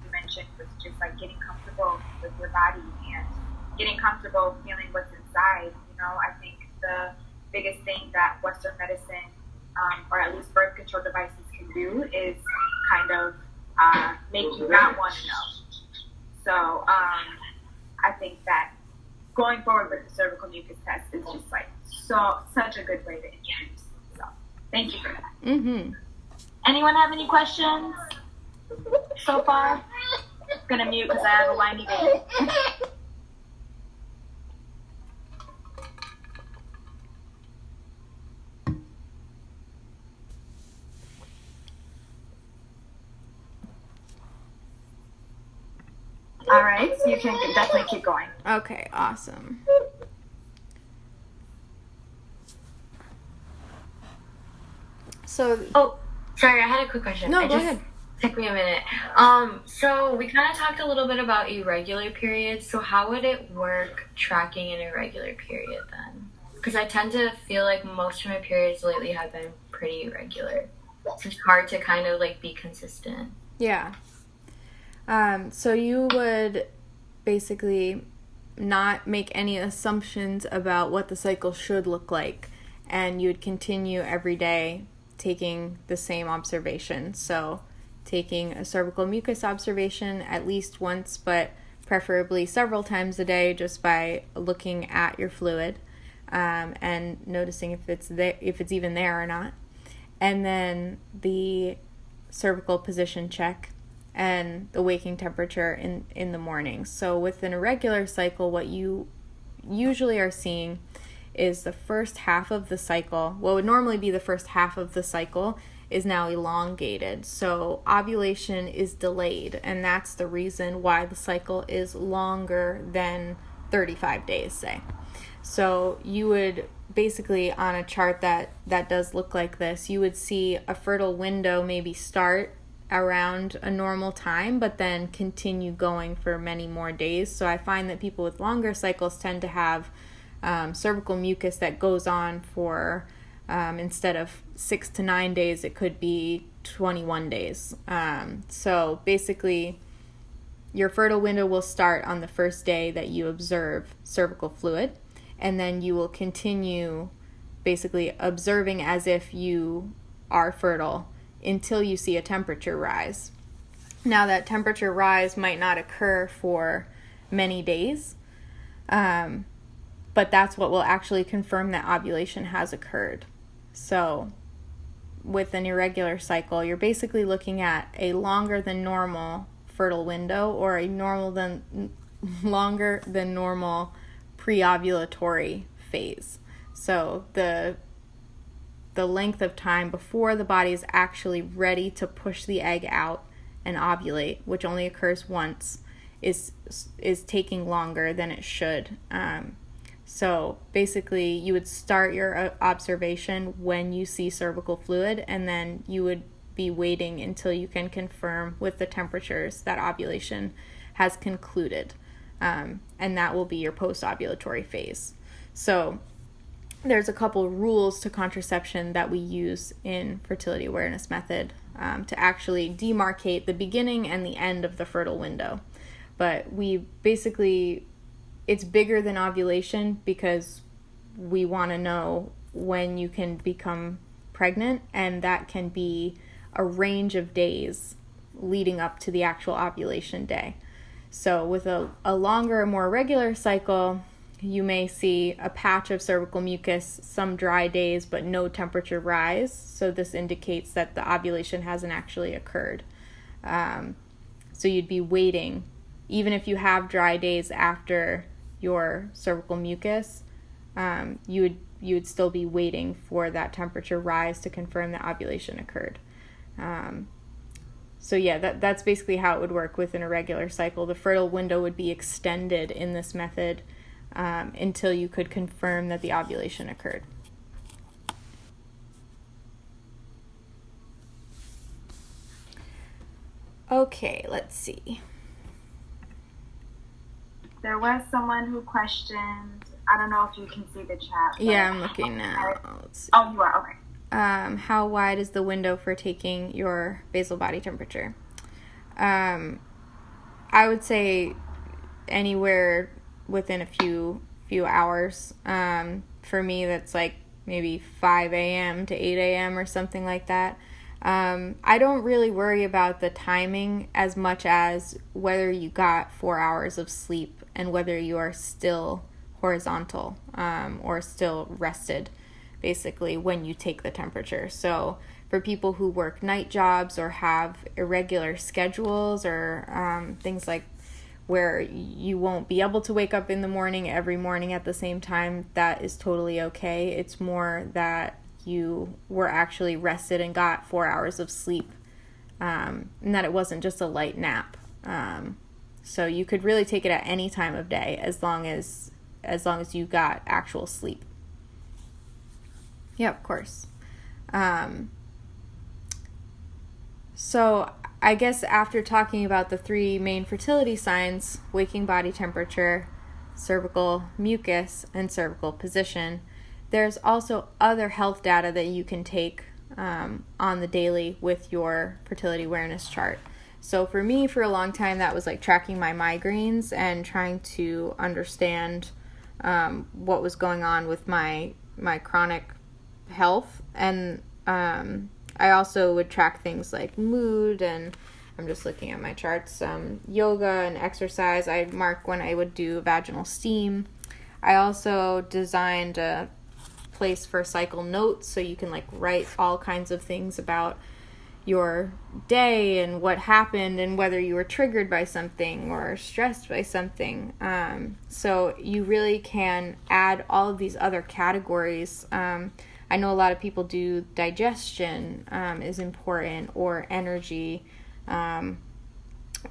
you mentioned was just like getting comfortable with your body and getting comfortable feeling what's inside. I think the biggest thing that Western medicine, or at least birth control devices, can do is kind of make you not want to know. So I think that going forward with the cervical mucus test is just like such a good way to introduce. So thank you for that. Mm-hmm. Anyone have any questions so far? I'm gonna mute because I have a whiny baby. All right, so you can definitely keep going. Okay, awesome. So, sorry, I had a quick question. No, go ahead. Took me a minute. So we kind of talked a little bit about irregular periods. So how would it work tracking an irregular period then? Because I tend to feel like most of my periods lately have been pretty irregular. So it's hard to kind of like be consistent. Yeah. So you would basically not make any assumptions about what the cycle should look like, and you'd continue every day taking the same observation. So taking a cervical mucus observation at least once, but preferably several times a day, just by looking at your fluid and noticing if it's there, if it's even there or not. And then the cervical position check and the waking temperature in the morning. So with an irregular cycle, what you usually are seeing is the first half of the cycle, what would normally be the first half of the cycle, is now elongated. So ovulation is delayed, and that's the reason why the cycle is longer than 35 days, say. So you would basically, on a chart that does look like this, you would see a fertile window maybe start around a normal time, but then continue going for many more days. So I find that people with longer cycles tend to have cervical mucus that goes on for, instead of 6 to 9 days, it could be 21 days. So basically, your fertile window will start on the first day that you observe cervical fluid, and then you will continue basically observing as if you are fertile until you see a temperature rise. Now, that temperature rise might not occur for many days, but that's what will actually confirm that ovulation has occurred. So with an irregular cycle, you're basically looking at a longer than normal fertile window, or a longer than normal pre-ovulatory phase. So the length of time before the body is actually ready to push the egg out and ovulate, which only occurs once, is taking longer than it should. So basically, you would start your observation when you see cervical fluid, and then you would be waiting until you can confirm with the temperatures that ovulation has concluded. And that will be your post-ovulatory phase. So there's a couple rules to contraception that we use in fertility awareness method to actually demarcate the beginning and the end of the fertile window. But we basically, it's bigger than ovulation because we want to know when you can become pregnant, and that can be a range of days leading up to the actual ovulation day. So with a longer, more regular cycle, you may see a patch of cervical mucus, some dry days, but no temperature rise. So this indicates that the ovulation hasn't actually occurred. So you'd be waiting, even if you have dry days after your cervical mucus, you would still be waiting for that temperature rise to confirm that ovulation occurred. So yeah, that's basically how it would work with an irregular cycle. The fertile window would be extended in this method until you could confirm that the ovulation occurred. Okay, let's see. There was someone who questioned, I don't know if you can see the chat. Yeah, I'm looking now. Let's see. Oh, you are? Okay. How wide is the window for taking your basal body temperature? I would say anywhere within a few hours. For me, that's like maybe 5 a.m. to 8 a.m. or something like that. I don't really worry about the timing as much as whether you got 4 hours of sleep and whether you are still horizontal or still rested, basically, when you take the temperature. So for people who work night jobs or have irregular schedules or things like where you won't be able to wake up in the morning every morning at the same time, that is totally okay. It's more that you were actually rested and got 4 hours of sleep, and that it wasn't just a light nap. So you could really take it at any time of day as long as you got actual sleep. Yeah, of course. So I guess after talking about the 3 main fertility signs, waking body temperature, cervical mucus, and cervical position, there's also other health data that you can take on the daily with your fertility awareness chart. So for me, for a long time, that was like tracking my migraines and trying to understand what was going on with my chronic health. And I also would track things like mood, and I'm just looking at my charts, yoga and exercise. I'd mark when I would do vaginal steam. I also designed a place for cycle notes so you can like write all kinds of things about your day and what happened and whether you were triggered by something or stressed by something. So you really can add all of these other categories. I know a lot of people do digestion is important, or energy,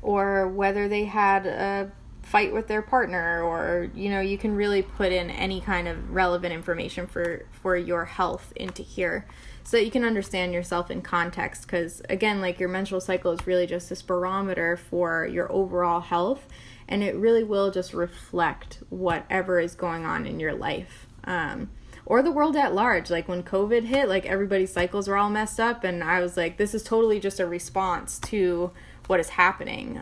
or whether they had a fight with their partner, or you can really put in any kind of relevant information for your health into here so that you can understand yourself in context, because again, like, your menstrual cycle is really just this barometer for your overall health, and it really will just reflect whatever is going on in your life, or the world at large. Like when COVID hit, like everybody's cycles were all messed up, and I was like, this is totally just a response to what is happening.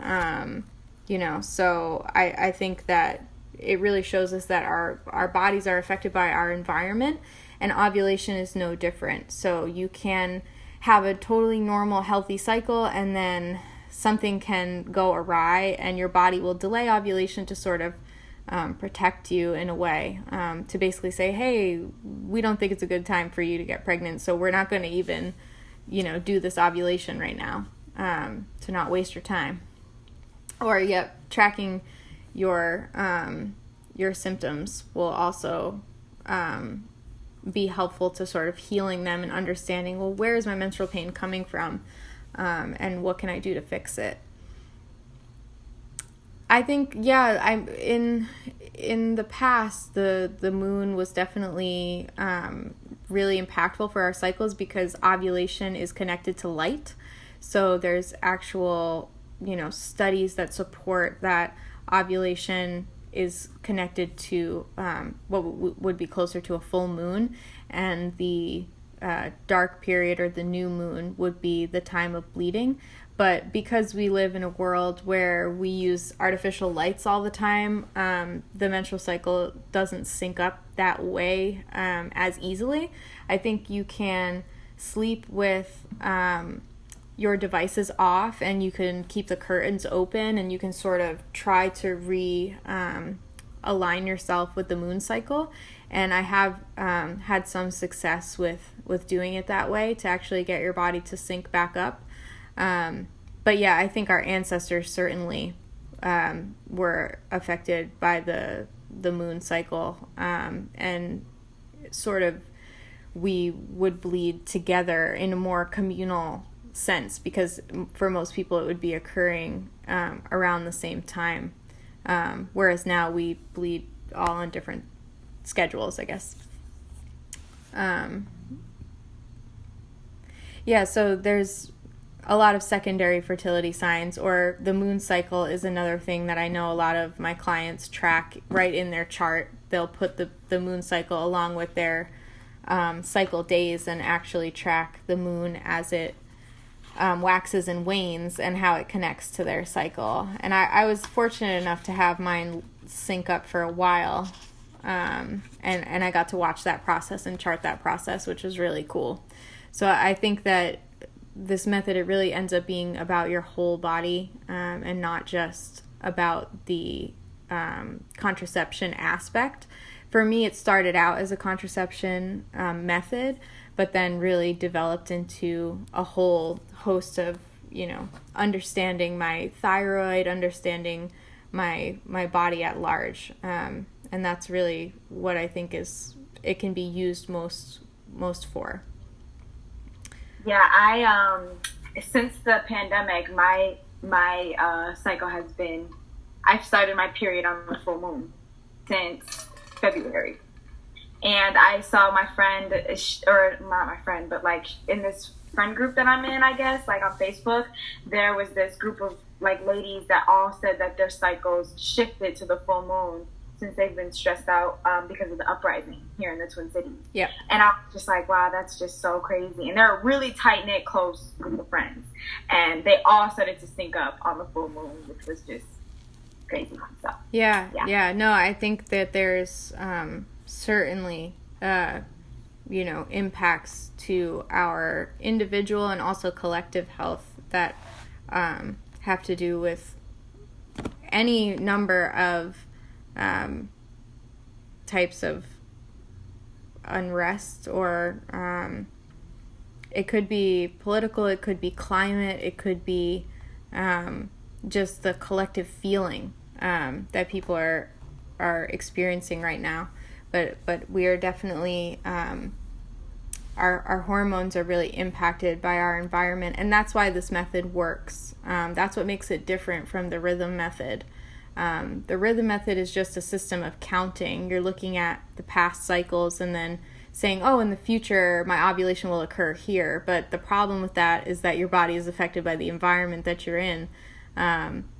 So I think that it really shows us that our bodies are affected by our environment, and ovulation is no different. So you can have a totally normal, healthy cycle, and then something can go awry, and your body will delay ovulation to sort of protect you in a way, to basically say, hey, we don't think it's a good time for you to get pregnant, so we're not going to even, do this ovulation right now, to not waste your time. Or, tracking your symptoms will also be helpful to sort of healing them and understanding, well, where is my menstrual pain coming from, and what can I do to fix it? I think, in the past, the moon was definitely really impactful for our cycles because ovulation is connected to light. So there's actual, studies that support that ovulation is connected to what would be closer to a full moon, and the dark period or the new moon would be the time of bleeding. But because we live in a world where we use artificial lights all the time, the menstrual cycle doesn't sync up that way as easily. I think you can sleep with your devices off, and you can keep the curtains open, and you can sort of try to align yourself with the moon cycle. And I have had some success with doing it that way to actually get your body to sync back up. But yeah, I think our ancestors certainly were affected by the moon cycle, and sort of we would bleed together in a more communal sense, because for most people it would be occurring around the same time, whereas now we bleed all on different schedules, I guess. So there's a lot of secondary fertility signs, or the moon cycle is another thing that I know a lot of my clients track right in their chart. They'll put the moon cycle along with their cycle days and actually track the moon as it waxes and wanes and how it connects to their cycle. And I was fortunate enough to have mine sync up for a while, and I got to watch that process and chart that process, which was really cool. So I think that this method, it really ends up being about your whole body, and not just about the contraception aspect. For me, it started out as a contraception method, but then really developed into a whole host of, understanding my thyroid, understanding my body at large. And that's really what I think it can be used most for. Yeah, since the pandemic, my cycle has been, I've started my period on the full moon since February. And I saw my friend, or not my friend, but like in this friend group that I'm in, I guess, like on Facebook, there was this group of like ladies that all said that their cycles shifted to the full moon since they've been stressed out because of the uprising here in the Twin Cities. Yeah. And I was just like, wow, that's just so crazy. And they're a really tight-knit, close group of friends. And they all started to sync up on the full moon, which was just crazy. So, yeah. No, I think that there's certainly, impacts to our individual and also collective health that have to do with any number of types of unrest, or it could be political, it could be climate, it could be just the collective feeling that people are experiencing right now. But we are definitely our hormones are really impacted by our environment, and that's why this method works. That's what makes it different from the rhythm method. The rhythm method is just a system of counting. You're looking at the past cycles and then saying, oh, in the future, my ovulation will occur here. But the problem with that is that your body is affected by the environment that you're in.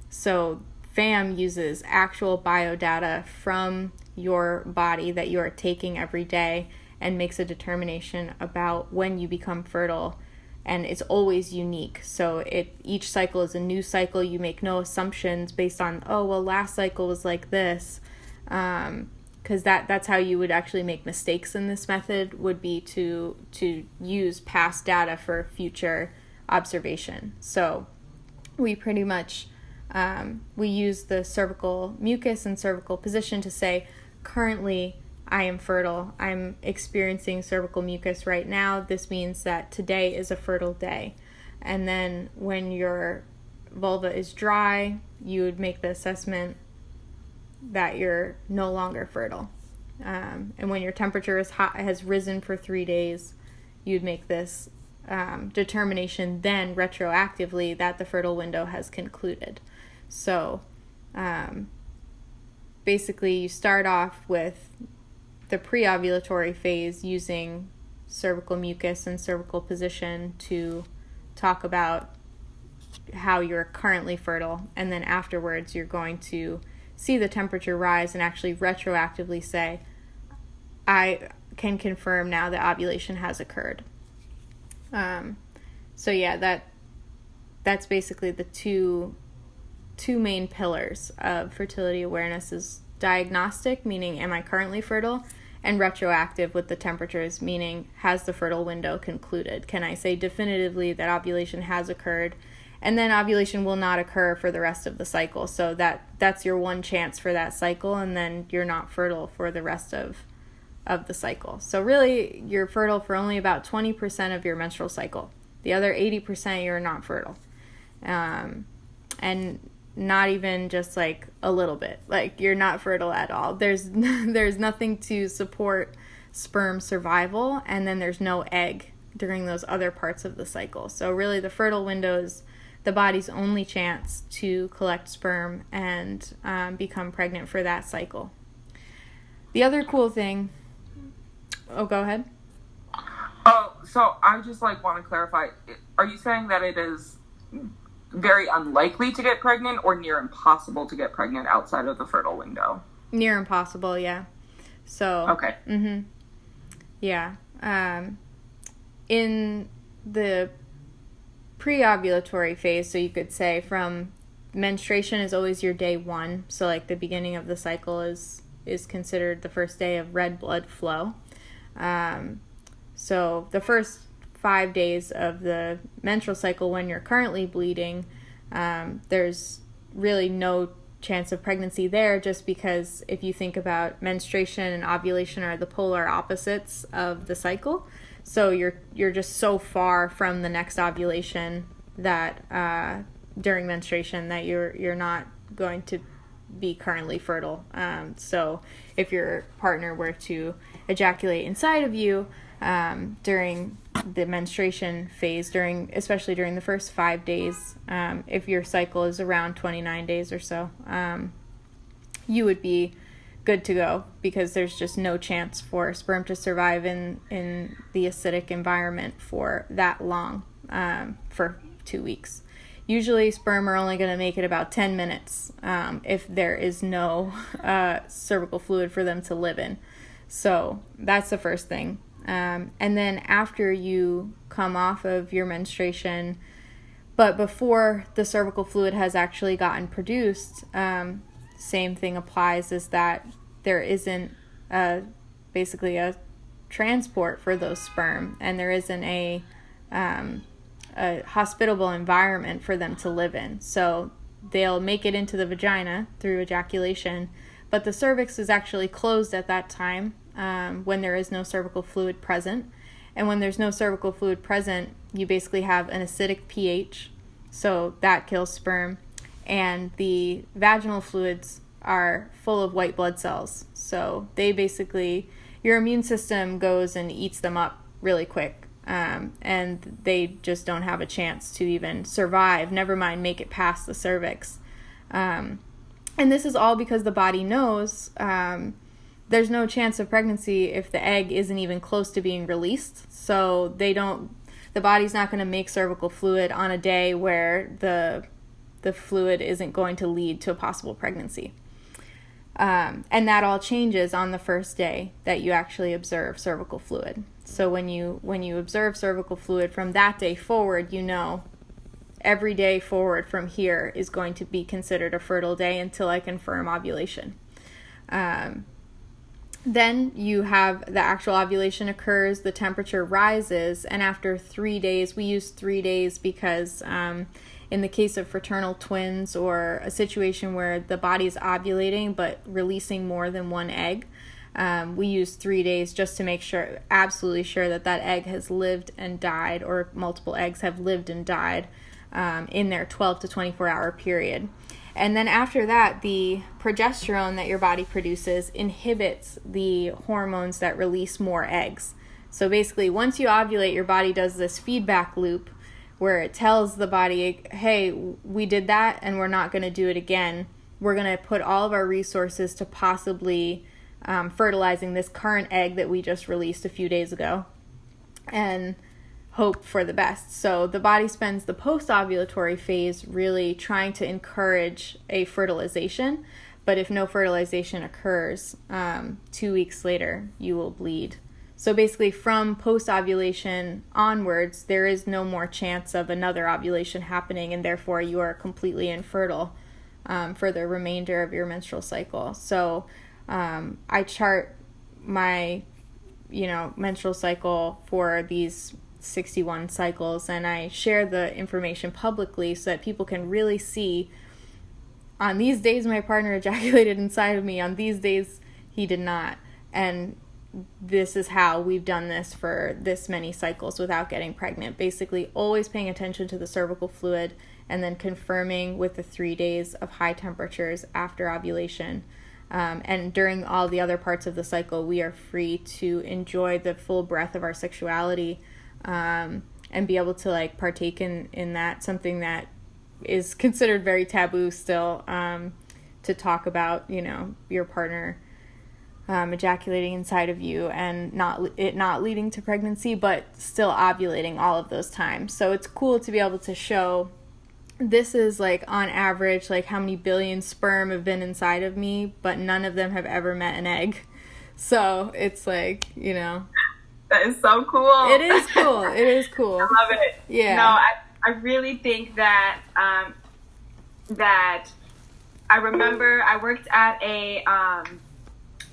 So FAM uses actual biodata from your body that you are taking every day and makes a determination about when you become fertile. And it's always unique. So each cycle is a new cycle. You make no assumptions based on, last cycle was like this. Because that's how you would actually make mistakes in this method, would be to use past data for future observation. So we pretty much, we use the cervical mucus and cervical position to say, currently I am fertile. I'm experiencing cervical mucus right now. This means that today is a fertile day. And then when your vulva is dry, you would make the assessment that you're no longer fertile. And when your temperature is hot, has risen for 3 days, you'd make this determination then retroactively that the fertile window has concluded. So basically you start off with the pre-ovulatory phase using cervical mucus and cervical position to talk about how you're currently fertile, and then afterwards you're going to see the temperature rise and actually retroactively say, I can confirm now that ovulation has occurred. So yeah, that's basically the two main pillars of fertility awareness: is diagnostic, meaning am I currently fertile, and retroactive with the temperatures, meaning has the fertile window concluded? Can I say definitively that ovulation has occurred? And then ovulation will not occur for the rest of the cycle. So that's your one chance for that cycle, and then you're not fertile for the rest of the cycle. So really, you're fertile for only about 20% of your menstrual cycle. The other 80% you're not fertile. And not even just like a little bit. Like, you're not fertile at all. There's nothing to support sperm survival, and then there's no egg during those other parts of the cycle. So really, the fertile window is the body's only chance to collect sperm and become pregnant for that cycle. The other cool thing... Oh, go ahead. Oh, so I just want to clarify. Are you saying that it is very unlikely to get pregnant or near impossible to get pregnant outside of the fertile window? Near impossible, yeah. So... Okay. Mm-hmm. Yeah. In the pre-ovulatory phase, so you could say from menstruation is always your day one. So like the beginning of the cycle is considered the first day of red blood flow. So the first 5 days of the menstrual cycle, when you're currently bleeding, there's really no chance of pregnancy there, just because if you think about menstruation and ovulation are the polar opposites of the cycle. So you're just so far from the next ovulation that during menstruation that you're not going to be currently fertile. So if your partner were to ejaculate inside of you during the menstruation phase, especially during the first 5 days, if your cycle is around 29 days or so, you would be good to go, because there's just no chance for sperm to survive in the acidic environment for that long, for 2 weeks. Usually sperm are only going to make it about 10 minutes if there is no cervical fluid for them to live in. So that's the first thing. And then after you come off of your menstruation, but before the cervical fluid has actually gotten produced, same thing applies, is that there isn't basically a transport for those sperm, and there isn't a hospitable environment for them to live in. So they'll make it into the vagina through ejaculation, but the cervix is actually closed at that time when there is no cervical fluid present. And when there's no cervical fluid present, you basically have an acidic pH, so that kills sperm. And the vaginal fluids are full of white blood cells, so they basically, your immune system goes and eats them up really quick, and they just don't have a chance to even survive, never mind make it past the cervix. And this is all because the body knows there's no chance of pregnancy if the egg isn't even close to being released. So the body's not going to make cervical fluid on a day where the fluid isn't going to lead to a possible pregnancy. And that all changes on the first day that you actually observe cervical fluid. So when you observe cervical fluid from that day forward, you know every day forward from here is going to be considered a fertile day until I confirm ovulation. Then you have the actual ovulation occurs, the temperature rises, and after 3 days, we use 3 days because in the case of fraternal twins or a situation where the body is ovulating but releasing more than one egg, we use 3 days just to make sure, absolutely sure, that egg has lived and died, or multiple eggs have lived and died in their 12 to 24 hour period. And then after that, the progesterone that your body produces inhibits the hormones that release more eggs. So basically, once you ovulate, your body does this feedback loop where it tells the body, hey, we did that and we're not going to do it again. we're going to put all of our resources to possibly fertilizing this current egg that we just released a few days ago and hope for the best. So the body spends the post-ovulatory phase really trying to encourage a fertilization, but if no fertilization occurs, 2 weeks later, you will bleed. So basically from post-ovulation onwards, there is no more chance of another ovulation happening, and therefore you are completely infertile for the remainder of your menstrual cycle. So I chart my, menstrual cycle for these 61 cycles, and I share the information publicly so that people can really see, on these days my partner ejaculated inside of me, on these days he did not. And this is how we've done this for this many cycles without getting pregnant. Basically always paying attention to the cervical fluid and then confirming with the 3 days of high temperatures after ovulation. And during all the other parts of the cycle, we are free to enjoy the full breadth of our sexuality and be able to partake in that, something that is considered very taboo still, to talk about, your partner ejaculating inside of you and not leading to pregnancy, but still ovulating all of those times. So it's cool to be able to show this is on average, how many billion sperm have been inside of me, but none of them have ever met an egg. So it's That is so cool. It is cool. It is cool. I love it. Yeah. No, I really think that, that I remember I worked at a,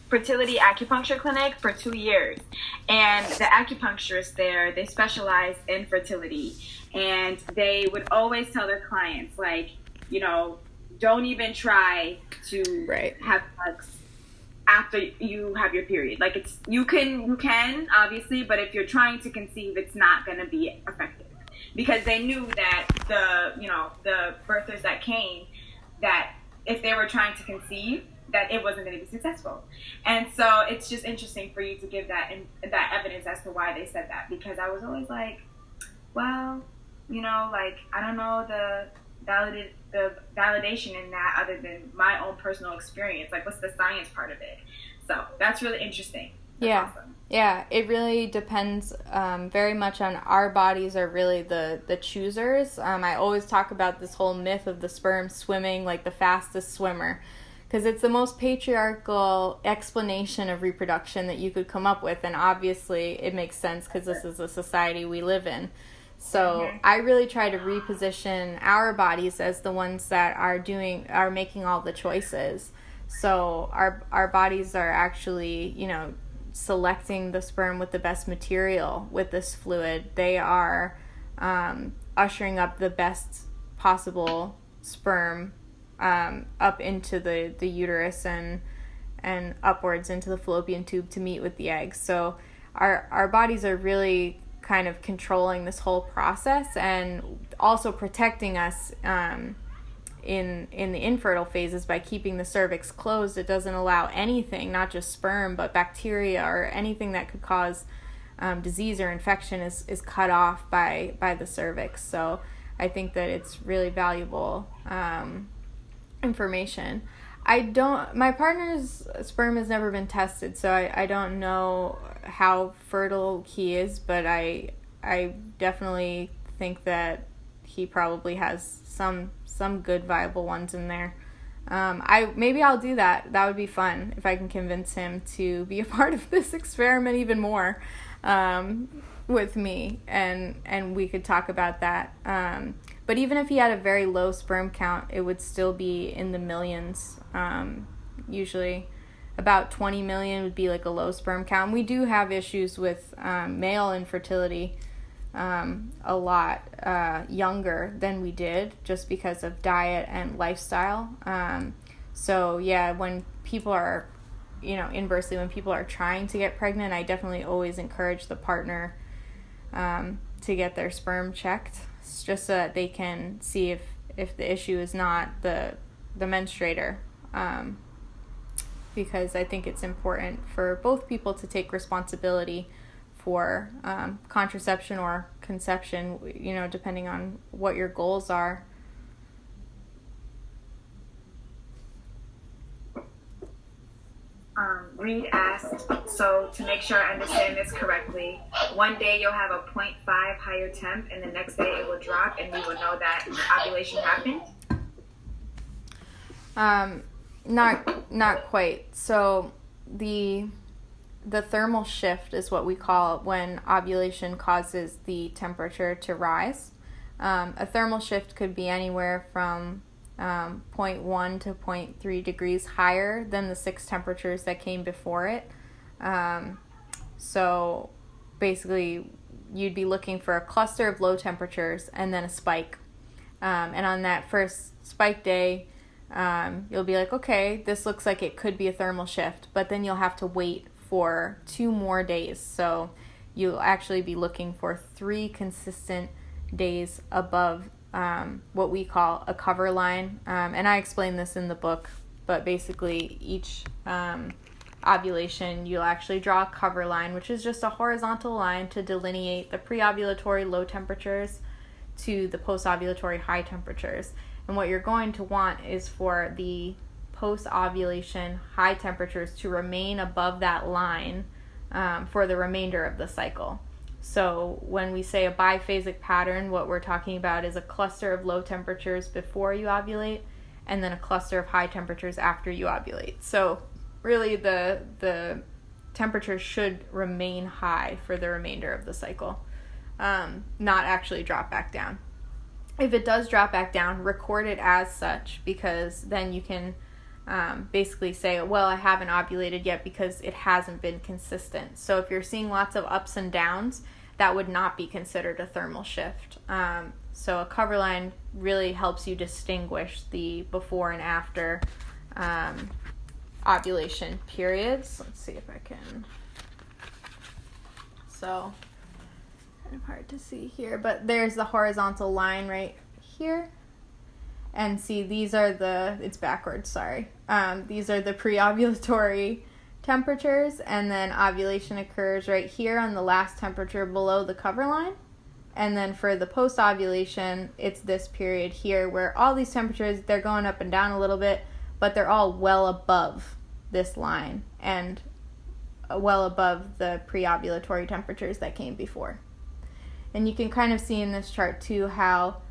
fertility acupuncture clinic for 2 years, and the acupuncturists there, they specialize in fertility, and they would always tell their clients, don't even try to have sex after you have your period. You can obviously, but if you're trying to conceive, it's not going to be effective, because they knew that the birthers that came, that if they were trying to conceive, that it wasn't going to be successful. And so it's just interesting for you to give that evidence as to why they said that, because I was always well, I don't know the validation in that other than my own personal experience. What's the science part of it? So that's really interesting. That's awesome. Yeah, it really depends very much on our bodies are really the choosers. I always talk about this whole myth of the sperm swimming like the fastest swimmer, because it's the most patriarchal explanation of reproduction that you could come up with, and obviously it makes sense because this is a society we live in. So I really try to reposition our bodies as the ones that are making all the choices. So our bodies are actually, selecting the sperm with the best material with this fluid. They are ushering up the best possible sperm up into the uterus and upwards into the fallopian tube to meet with the eggs. So our bodies are really kind of controlling this whole process and also protecting us in the infertile phases by keeping the cervix closed. It doesn't allow anything, not just sperm, but bacteria or anything that could cause disease or infection is cut off by the cervix. So I think that it's really valuable information. My partner's sperm has never been tested, so I don't know how fertile he is, but I definitely think that he probably has some good viable ones in there. Maybe I'll do that. That would be fun if I can convince him to be a part of this experiment even more with me, and we could talk about that. But even if he had a very low sperm count, it would still be in the millions. Usually about 20 million would be a low sperm count. We do have issues with male infertility a lot younger than we did, just because of diet and lifestyle. So yeah, when people are, inversely, when people are trying to get pregnant, I definitely always encourage the partner to get their sperm checked, just so that they can see if the issue is not the menstruator. Because I think it's important for both people to take responsibility for contraception or conception, depending on what your goals are. Reed asked, so to make sure I understand this correctly, one day you'll have a 0.5 higher temp and the next day it will drop and we will know that ovulation happened? Not quite. So the thermal shift is what we call it when ovulation causes the temperature to rise. A thermal shift could be anywhere from 0.1 to 0.3 degrees higher than the 6 temperatures that came before it. So basically, you'd be looking for a cluster of low temperatures and then a spike. And on that first spike day, you'll be like, okay, this looks like it could be a thermal shift, but then you'll have to wait for 2 more days. So you'll actually be looking for 3 consistent days above what we call a cover line. And I explain this in the book, but basically each ovulation, you'll actually draw a cover line, which is just a horizontal line to delineate the pre-ovulatory low temperatures to the post-ovulatory high temperatures. And what you're going to want is for the post-ovulation high temperatures to remain above that line for the remainder of the cycle. So when we say a biphasic pattern, what we're talking about is a cluster of low temperatures before you ovulate and then a cluster of high temperatures after you ovulate. So really the temperature should remain high for the remainder of the cycle, not actually drop back down. If it does drop back down, record it as such, because then you can basically say, well, I haven't ovulated yet because it hasn't been consistent. So if you're seeing lots of ups and downs, that would not be considered a thermal shift. So a cover line really helps you distinguish the before and after ovulation periods. Let's see if I can. So kind of hard to see here, but there's the horizontal line right here. And see, these are it's backwards, sorry. These are the pre-ovulatory temperatures, and then ovulation occurs right here on the last temperature below the cover line. And then for the post-ovulation, it's this period here where all these temperatures, they're going up and down a little bit, but they're all well above this line and well above the pre-ovulatory temperatures that came before. And you can kind of see in this chart too how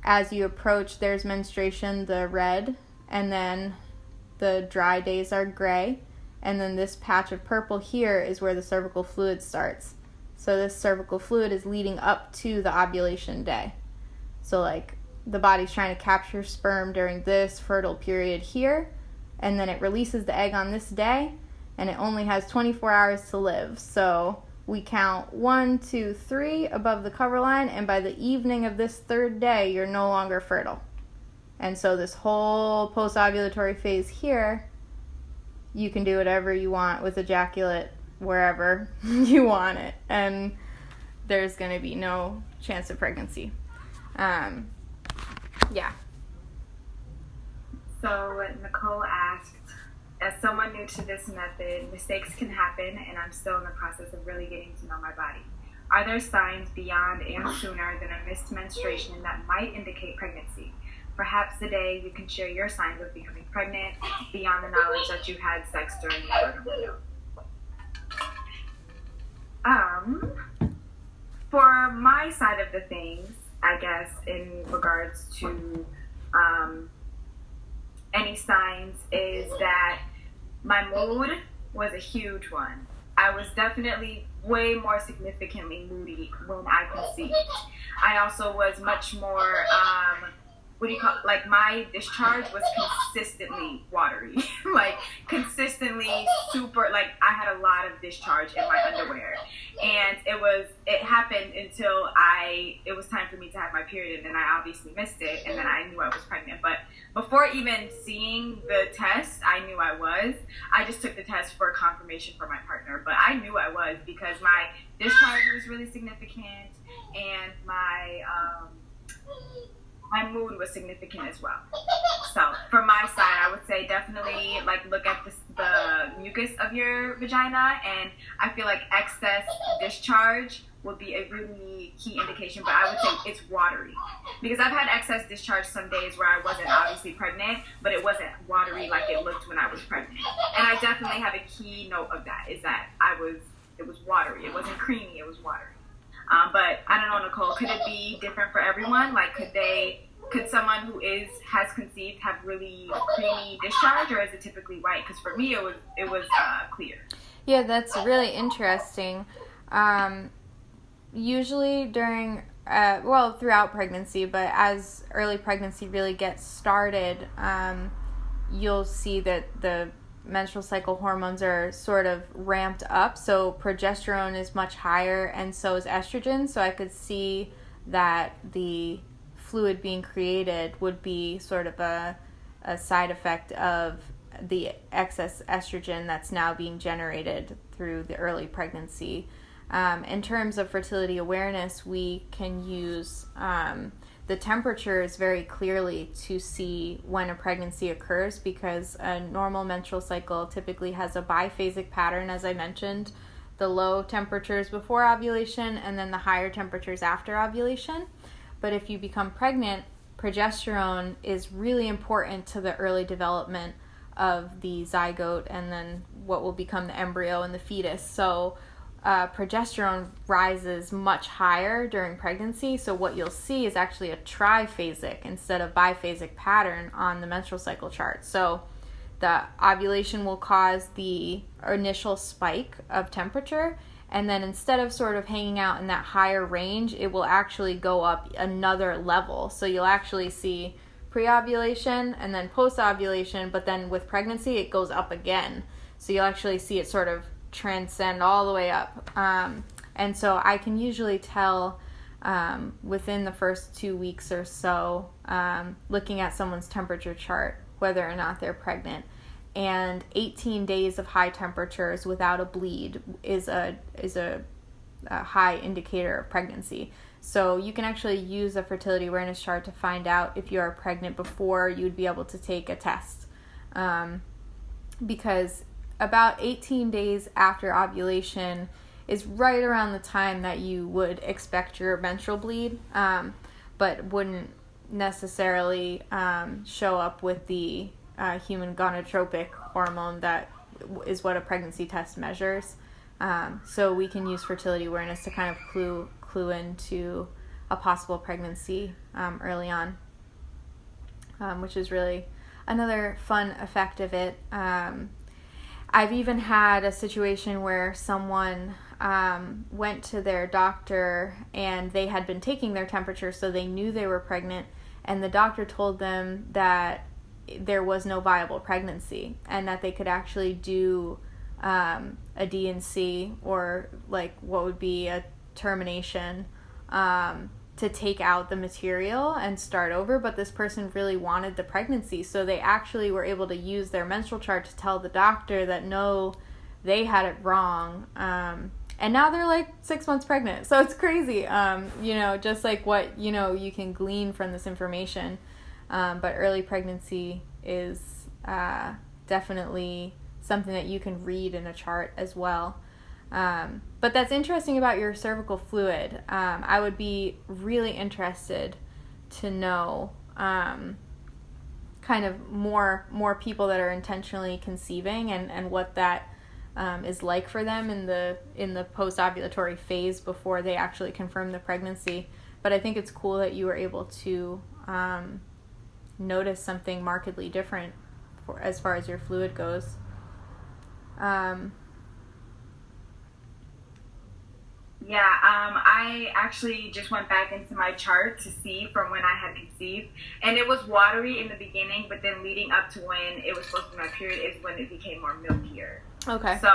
as you approach, there's menstruation, the red, and then the dry days are gray, and then this patch of purple here is where the cervical fluid starts. So this cervical fluid is leading up to the ovulation day. So like the body's trying to capture sperm during this fertile period here, and then it releases the egg on this day, and it only has 24 hours to live. So we count 1, 2, 3 above the cover line, and by the evening of this 3rd day, you're no longer fertile. And so this whole post-ovulatory phase here, you can do whatever you want with ejaculate wherever you want it, and there's going to be no chance of pregnancy. Yeah. So Nicole asked, as someone new to this method, mistakes can happen, and I'm still in the process of really getting to know my body. Are there signs beyond and sooner than a missed menstruation that might indicate pregnancy? Perhaps today you can share your signs of becoming pregnant beyond the knowledge that you had sex during the fertile window. For my side of the things, I guess, in regards to any signs, is that my mood was a huge one. I was definitely way more significantly moody when I conceived. I also was much more, like my discharge was consistently watery, like consistently super, like I had a lot of discharge in my underwear, and it happened until it was time for me to have my period, and then I obviously missed it, and then I knew I was pregnant. But before even seeing the test, I knew I was. I just took the test for confirmation for my partner, but I knew I was because my discharge was really significant, and my mood was significant as well. So from my side, I would say definitely like look at the mucus of your vagina, and I feel like excess discharge would be a really key indication, but I would say it's watery. Because I've had excess discharge some days where I wasn't obviously pregnant, but it wasn't watery like it looked when I was pregnant. And I definitely have a key note of that, is that it was watery. It wasn't creamy, it was watery. But I don't know, Nicole, could it be different for everyone? Like, could someone who has conceived have really creamy discharge, or is it typically white? Because for me, it was clear. Yeah, that's really interesting. Usually during, throughout pregnancy, but as early pregnancy really gets started, you'll see that the menstrual cycle hormones are sort of ramped up. So progesterone is much higher, and so is estrogen. So I could see that the fluid being created would be sort of a side effect of the excess estrogen that's now being generated through the early pregnancy. In terms of fertility awareness, we can use the temperatures very clearly to see when a pregnancy occurs, because a normal menstrual cycle typically has a biphasic pattern, as I mentioned, the low temperatures before ovulation and then the higher temperatures after ovulation. But if you become pregnant, progesterone is really important to the early development of the zygote and then what will become the embryo and the fetus. So progesterone rises much higher during pregnancy. So what you'll see is actually a triphasic instead of biphasic pattern on the menstrual cycle chart. So the ovulation will cause the initial spike of temperature, and then instead of sort of hanging out in that higher range, it will actually go up another level. So you'll actually see pre-ovulation and then post-ovulation, but then with pregnancy, it goes up again. So you'll actually see it sort of transcend all the way up. And so I can usually tell within the first 2 weeks or so, looking at someone's temperature chart, whether or not they're pregnant. And 18 days of high temperatures without a bleed is a high indicator of pregnancy. So you can actually use a fertility awareness chart to find out if you are pregnant before you'd be able to take a test. Because about 18 days after ovulation is right around the time that you would expect your menstrual bleed, but wouldn't necessarily show up with the human gonadotropic hormone that is what a pregnancy test measures. So we can use fertility awareness to kind of clue into a possible pregnancy early on, which is really another fun effect of it. I've even had a situation where someone went to their doctor and they had been taking their temperature, so they knew they were pregnant, and the doctor told them that there was no viable pregnancy and that they could actually do a D&C, or like what would be a termination, to take out the material and start over, but this person really wanted the pregnancy, so they actually were able to use their menstrual chart to tell the doctor that no, they had it wrong, and now they're like 6 months pregnant. So it's crazy, just like what you can glean from this information. But early pregnancy is definitely something that you can read in a chart as well. But that's interesting about your cervical fluid. I would be really interested to know kind of more people that are intentionally conceiving and what that is like for them in the post-ovulatory phase before they actually confirm the pregnancy. But I think it's cool that you were able to notice something markedly different as far as your fluid goes. I actually just went back into my chart to see from when I had conceived, and it was watery in the beginning, but then leading up to when it was supposed to be my period is when it became more milkier. Okay. So,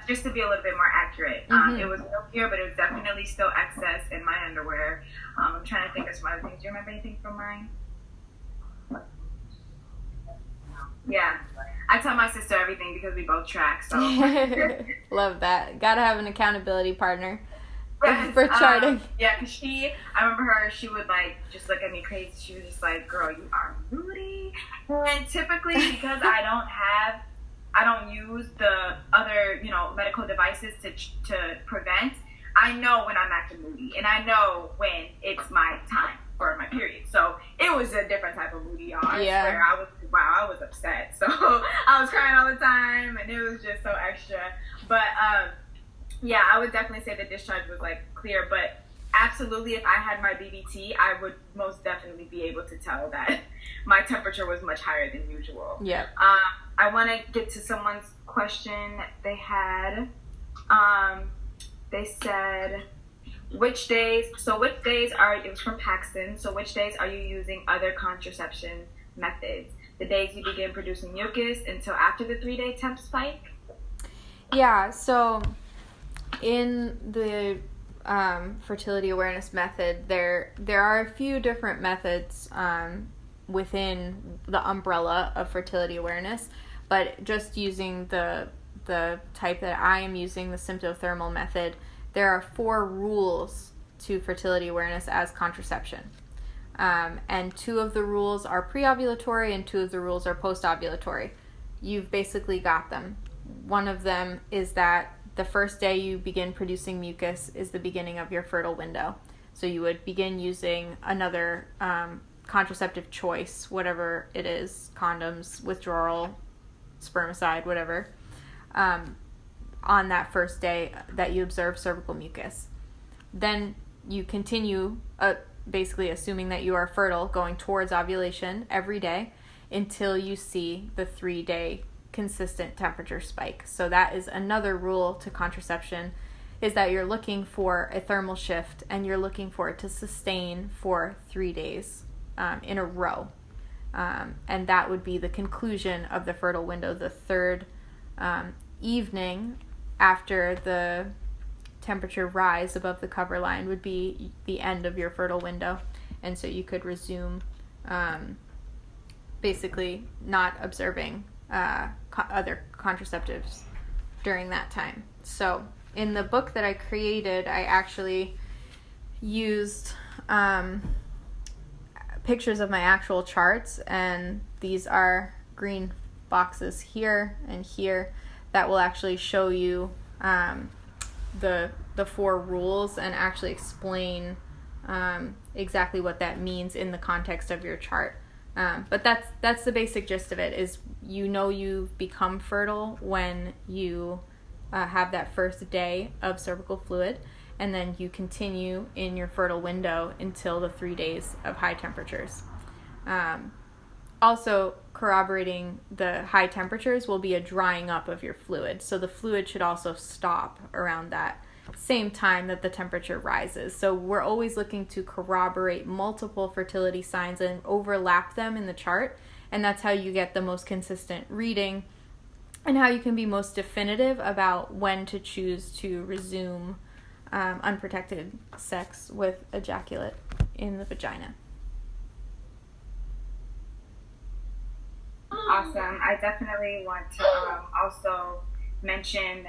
just to be a little bit more accurate, it was milkier, but it was definitely still excess in my underwear. I'm trying to think of some other things. Do you remember anything from mine? Yeah. I tell my sister everything because we both track, so. Love that. Gotta have an accountability partner for charting. Because I remember her, she would just look at me crazy. She was just like, girl, you are moody. And typically, because I don't use the other, medical devices to prevent, I know when I'm acting moody, and I know when it's my time for my period. So it was a different type of moody, y'all. I swear, I was upset. So I was crying all the time, and it was just so extra. But yeah, I would definitely say the discharge was like clear. But absolutely, if I had my BBT, I would most definitely be able to tell that my temperature was much higher than usual. Yeah. I want to get to someone's question they had. They said, which days are, it was from Paxton, so which days are you using other contraception methods? The days you begin producing mucus until after the 3-day temp spike? Yeah, so in the fertility awareness method, there are a few different methods within the umbrella of fertility awareness, but just using the type that I am using, the symptothermal method, there are 4 rules to fertility awareness as contraception. And 2 of the rules are pre-ovulatory and 2 of the rules are post-ovulatory. You've basically got them. One of them is that the first day you begin producing mucus is the beginning of your fertile window. So you would begin using another contraceptive choice, whatever it is, condoms, withdrawal, spermicide, whatever, on that first day that you observe cervical mucus. Then you continue, basically assuming that you are fertile, going towards ovulation every day until you see the 3-day consistent temperature spike. So that is another rule to contraception, is that you're looking for a thermal shift and you're looking for it to sustain for 3 days in a row. And that would be the conclusion of the fertile window. The third evening after the temperature rise above the cover line would be the end of your fertile window. And so you could resume basically not observing other contraceptives during that time. So in the book that I created, I actually used pictures of my actual charts, and these are green boxes here and here that will actually show you the 4 rules and actually explain exactly what that means in the context of your chart. But that's the basic gist of it, is you've become fertile when you have that first day of cervical fluid, and then you continue in your fertile window until the 3 days of high temperatures. Also, corroborating the high temperatures will be a drying up of your fluid. So the fluid should also stop around that same time that the temperature rises. So we're always looking to corroborate multiple fertility signs and overlap them in the chart. And that's how you get the most consistent reading and how you can be most definitive about when to choose to resume unprotected sex with ejaculate in the vagina. Awesome. I definitely want to also mention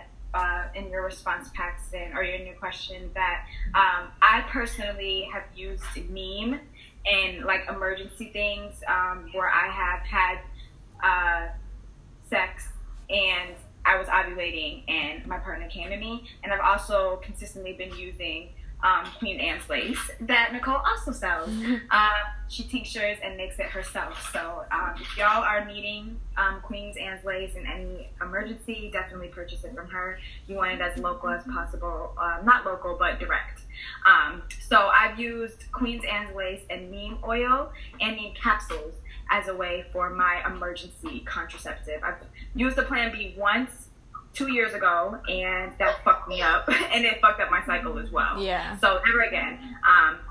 in your response, Paxton, or in your question, that I personally have used neem in like emergency things where I have had sex and I was ovulating and my partner came to me. And I've also consistently been using Queen Anne's lace that Nicole also sells. She tinctures and makes it herself. So if y'all are needing Queen Anne's lace in any emergency, definitely purchase it from her. You want it as local as possible. Not local, but direct. So I've used Queen Anne's lace and neem oil and neem capsules as a way for my emergency contraceptive. I've used the Plan B once 2 years ago, and that fucked me up, and it fucked up my cycle as well. Yeah. So never again.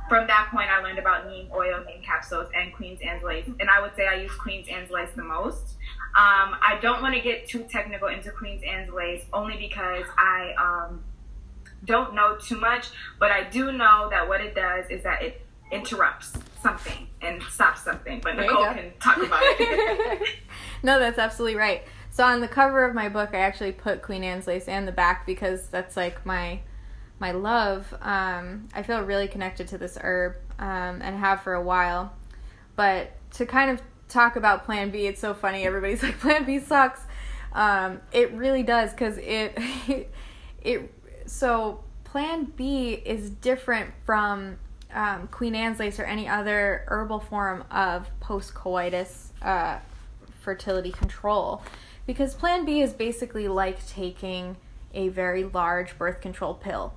From that point, I learned about neem oil, neem capsules, and Queen Anne's lace, and I would say I use Queen Anne's lace the most. I don't want to get too technical into Queen Anne's lace, only because I don't know too much, but I do know that what it does is that it interrupts something and stops something, but Nicole can talk about it. No, that's absolutely right. So on the cover of my book, I actually put Queen Anne's lace and the back because that's like my love. I feel really connected to this herb and have for a while. But to kind of talk about Plan B, it's so funny. Everybody's like, Plan B sucks. It really does, because so Plan B is different from Queen Anne's lace or any other herbal form of post-coitus fertility control, because Plan B is basically like taking a very large birth control pill.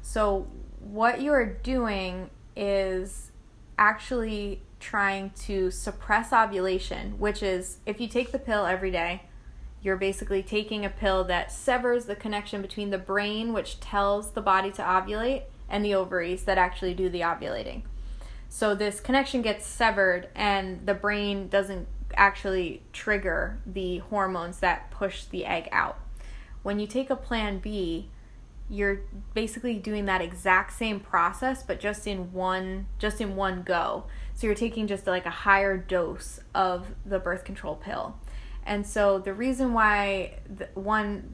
So what you're doing is actually trying to suppress ovulation, which is, if you take the pill every day, you're basically taking a pill that severs the connection between the brain, which tells the body to ovulate, and the ovaries that actually do the ovulating. So this connection gets severed, and the brain doesn't actually trigger the hormones that push the egg out. When you take a Plan B, you're basically doing that exact same process, but just in one go. So you're taking just like a higher dose of the birth control pill. And so the reason why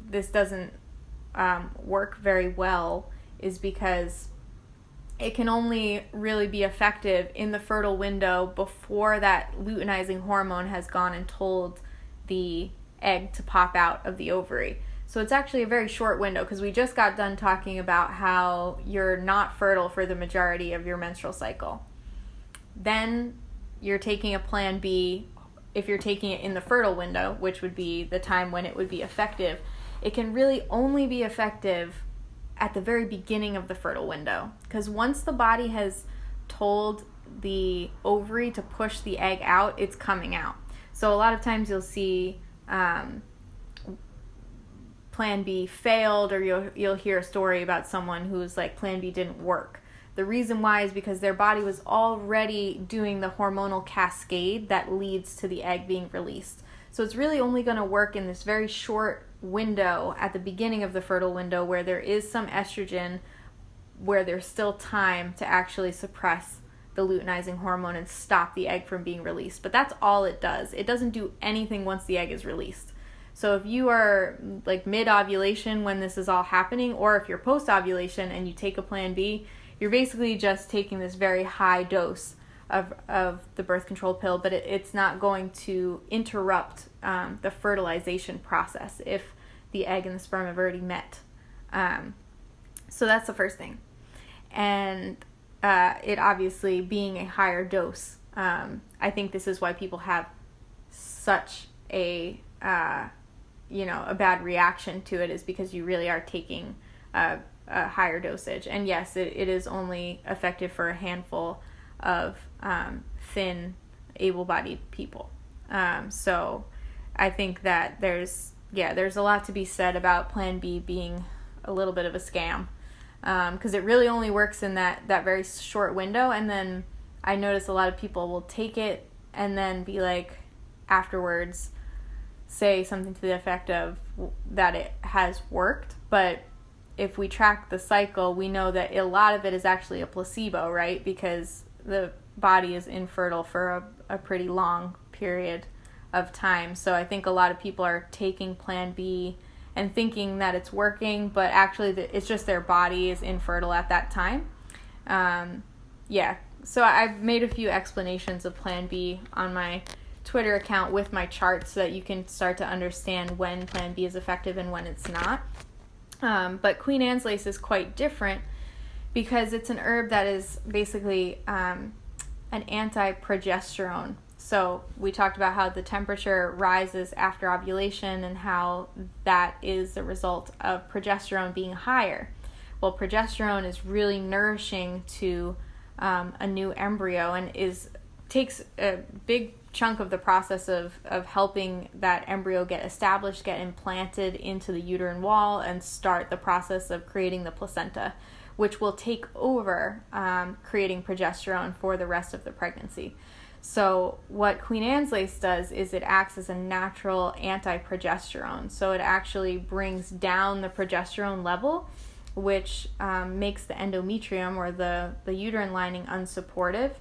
this doesn't work very well is because it can only really be effective in the fertile window before that luteinizing hormone has gone and told the egg to pop out of the ovary. So it's actually a very short window, because we just got done talking about how you're not fertile for the majority of your menstrual cycle. Then you're taking a Plan B. If you're taking it in the fertile window, which would be the time when it would be effective, it can really only be effective at the very beginning of the fertile window, because once the body has told the ovary to push the egg out, it's coming out. So a lot of times you'll see Plan B failed, or you'll hear a story about someone who's like, Plan B didn't work. The reason why is because their body was already doing the hormonal cascade that leads to the egg being released. So it's really only going to work in this very short window at the beginning of the fertile window, where there is some estrogen, where there's still time to actually suppress the luteinizing hormone and stop the egg from being released. But that's all it does. It doesn't do anything once the egg is released. So if you are like mid-ovulation when this is all happening, or if you're post-ovulation and you take a Plan B, you're basically just taking this very high dose of the birth control pill, but it's not going to interrupt the fertilization process if the egg and the sperm have already met. So that's the first thing. And it obviously being a higher dose, I think this is why people have such a bad reaction to it, is because you really are taking a higher dosage. And yes, it is only effective for a handful of thin, able-bodied people. So I think that there's a lot to be said about Plan B being a little bit of a scam, because it really only works in that very short window. And then I notice a lot of people will take it and then be like, afterwards, say something to the effect of that it has worked. But if we track the cycle, we know that a lot of it is actually a placebo, right? Because the body is infertile for a pretty long period of time. So I think a lot of people are taking Plan B and thinking that it's working, but actually it's just their body is infertile at that time. So I've made a few explanations of Plan B on my Twitter account with my charts, so that you can start to understand when Plan B is effective and when it's not. But Queen Anne's lace is quite different, because it's an herb that is basically an anti-progesterone. So we talked about how the temperature rises after ovulation and how that is the result of progesterone being higher. Well, progesterone is really nourishing to a new embryo, and takes a big chunk of the process of helping that embryo get established, get implanted into the uterine wall, and start the process of creating the placenta, which will take over creating progesterone for the rest of the pregnancy. So what Queen Anne's lace does is it acts as a natural anti-progesterone. So it actually brings down the progesterone level, which makes the endometrium, or the uterine lining, unsupportive.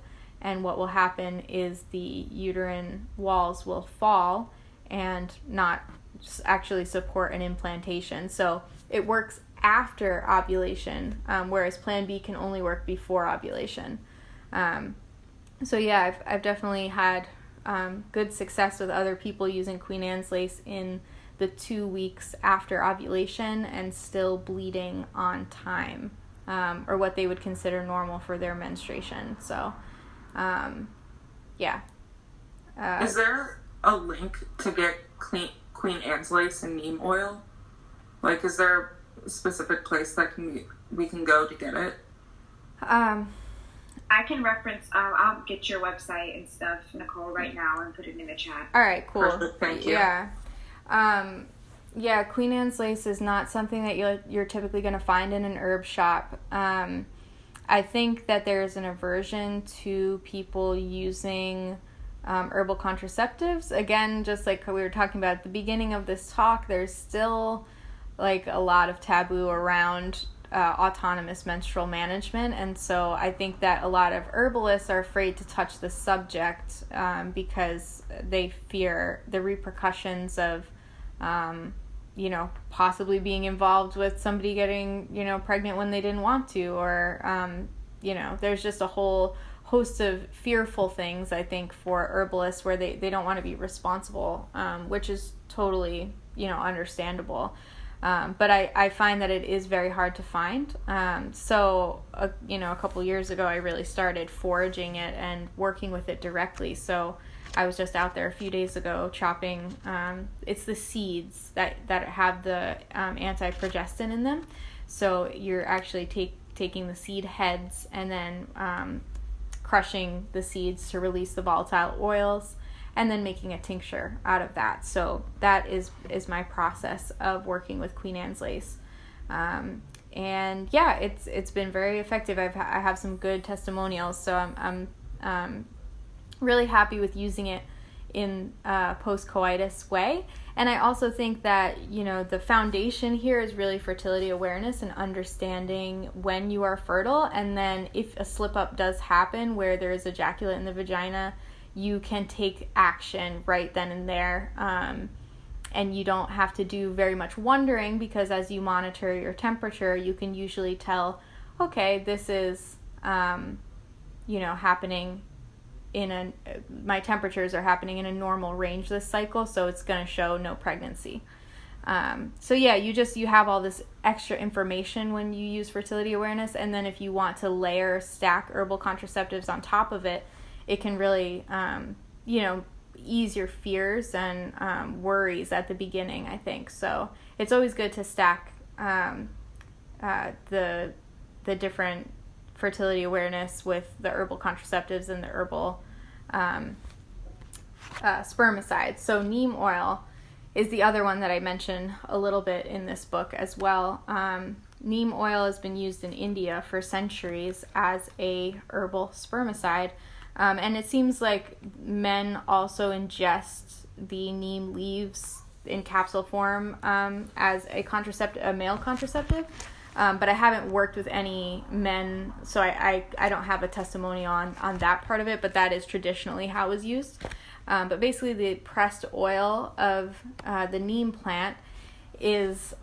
And what will happen is the uterine walls will fall and not actually support an implantation. So it works after ovulation, whereas Plan B can only work before ovulation. I've definitely had good success with other people using Queen Anne's lace in the 2 weeks after ovulation and still bleeding on time. or what they would consider normal for their menstruation. So, yeah. Is there a link to get Queen Anne's lace and neem oil? Like, is there a specific place that we can go to get it? I can reference, I'll get your website and stuff, Nicole, right now and put it in the chat. All right, cool. Perfect, thank you. Yeah. Yeah, Queen Anne's lace is not something that you're typically going to find in an herb shop. I think that there's an aversion to people using herbal contraceptives. Again, just like we were talking about at the beginning of this talk, there's still like a lot of taboo around autonomous menstrual management, and so I think that a lot of herbalists are afraid to touch the subject because they fear the repercussions of possibly being involved with somebody getting pregnant when they didn't want to, or there's just a whole host of fearful things, I think, for herbalists where they don't want to be responsible, which is totally understandable. But I find that it is very hard to find. So a couple years ago, I really started foraging it and working with it directly. So I was just out there a few days ago chopping. It's the seeds that have the anti-progestin in them. So you're actually taking the seed heads and then crushing the seeds to release the volatile oils, and then making a tincture out of that. So that is my process of working with Queen Anne's lace. And yeah, it's been very effective. I have some good testimonials, so I'm really happy with using it in a post-coitus way. And I also think that, the foundation here is really fertility awareness and understanding when you are fertile. And then if a slip-up does happen where there is ejaculate in the vagina, you can take action right then and there. And you don't have to do very much wondering, because as you monitor your temperature, you can usually tell, okay, this is, happening my temperatures are happening in a normal range this cycle, so it's going to show no pregnancy. So yeah, you have all this extra information when you use fertility awareness, and then if you want to stack herbal contraceptives on top of it, it can really, ease your fears and worries at the beginning, I think. So it's always good to stack the different fertility awareness with the herbal contraceptives and the herbal spermicides. So neem oil is the other one that I mention a little bit in this book as well. Neem oil has been used in India for centuries as a herbal spermicide. And it seems like men also ingest the neem leaves in capsule form as a male contraceptive. But I haven't worked with any men, so I don't have a testimony on that part of it, but that is traditionally how it was used. But basically the pressed oil of the neem plant is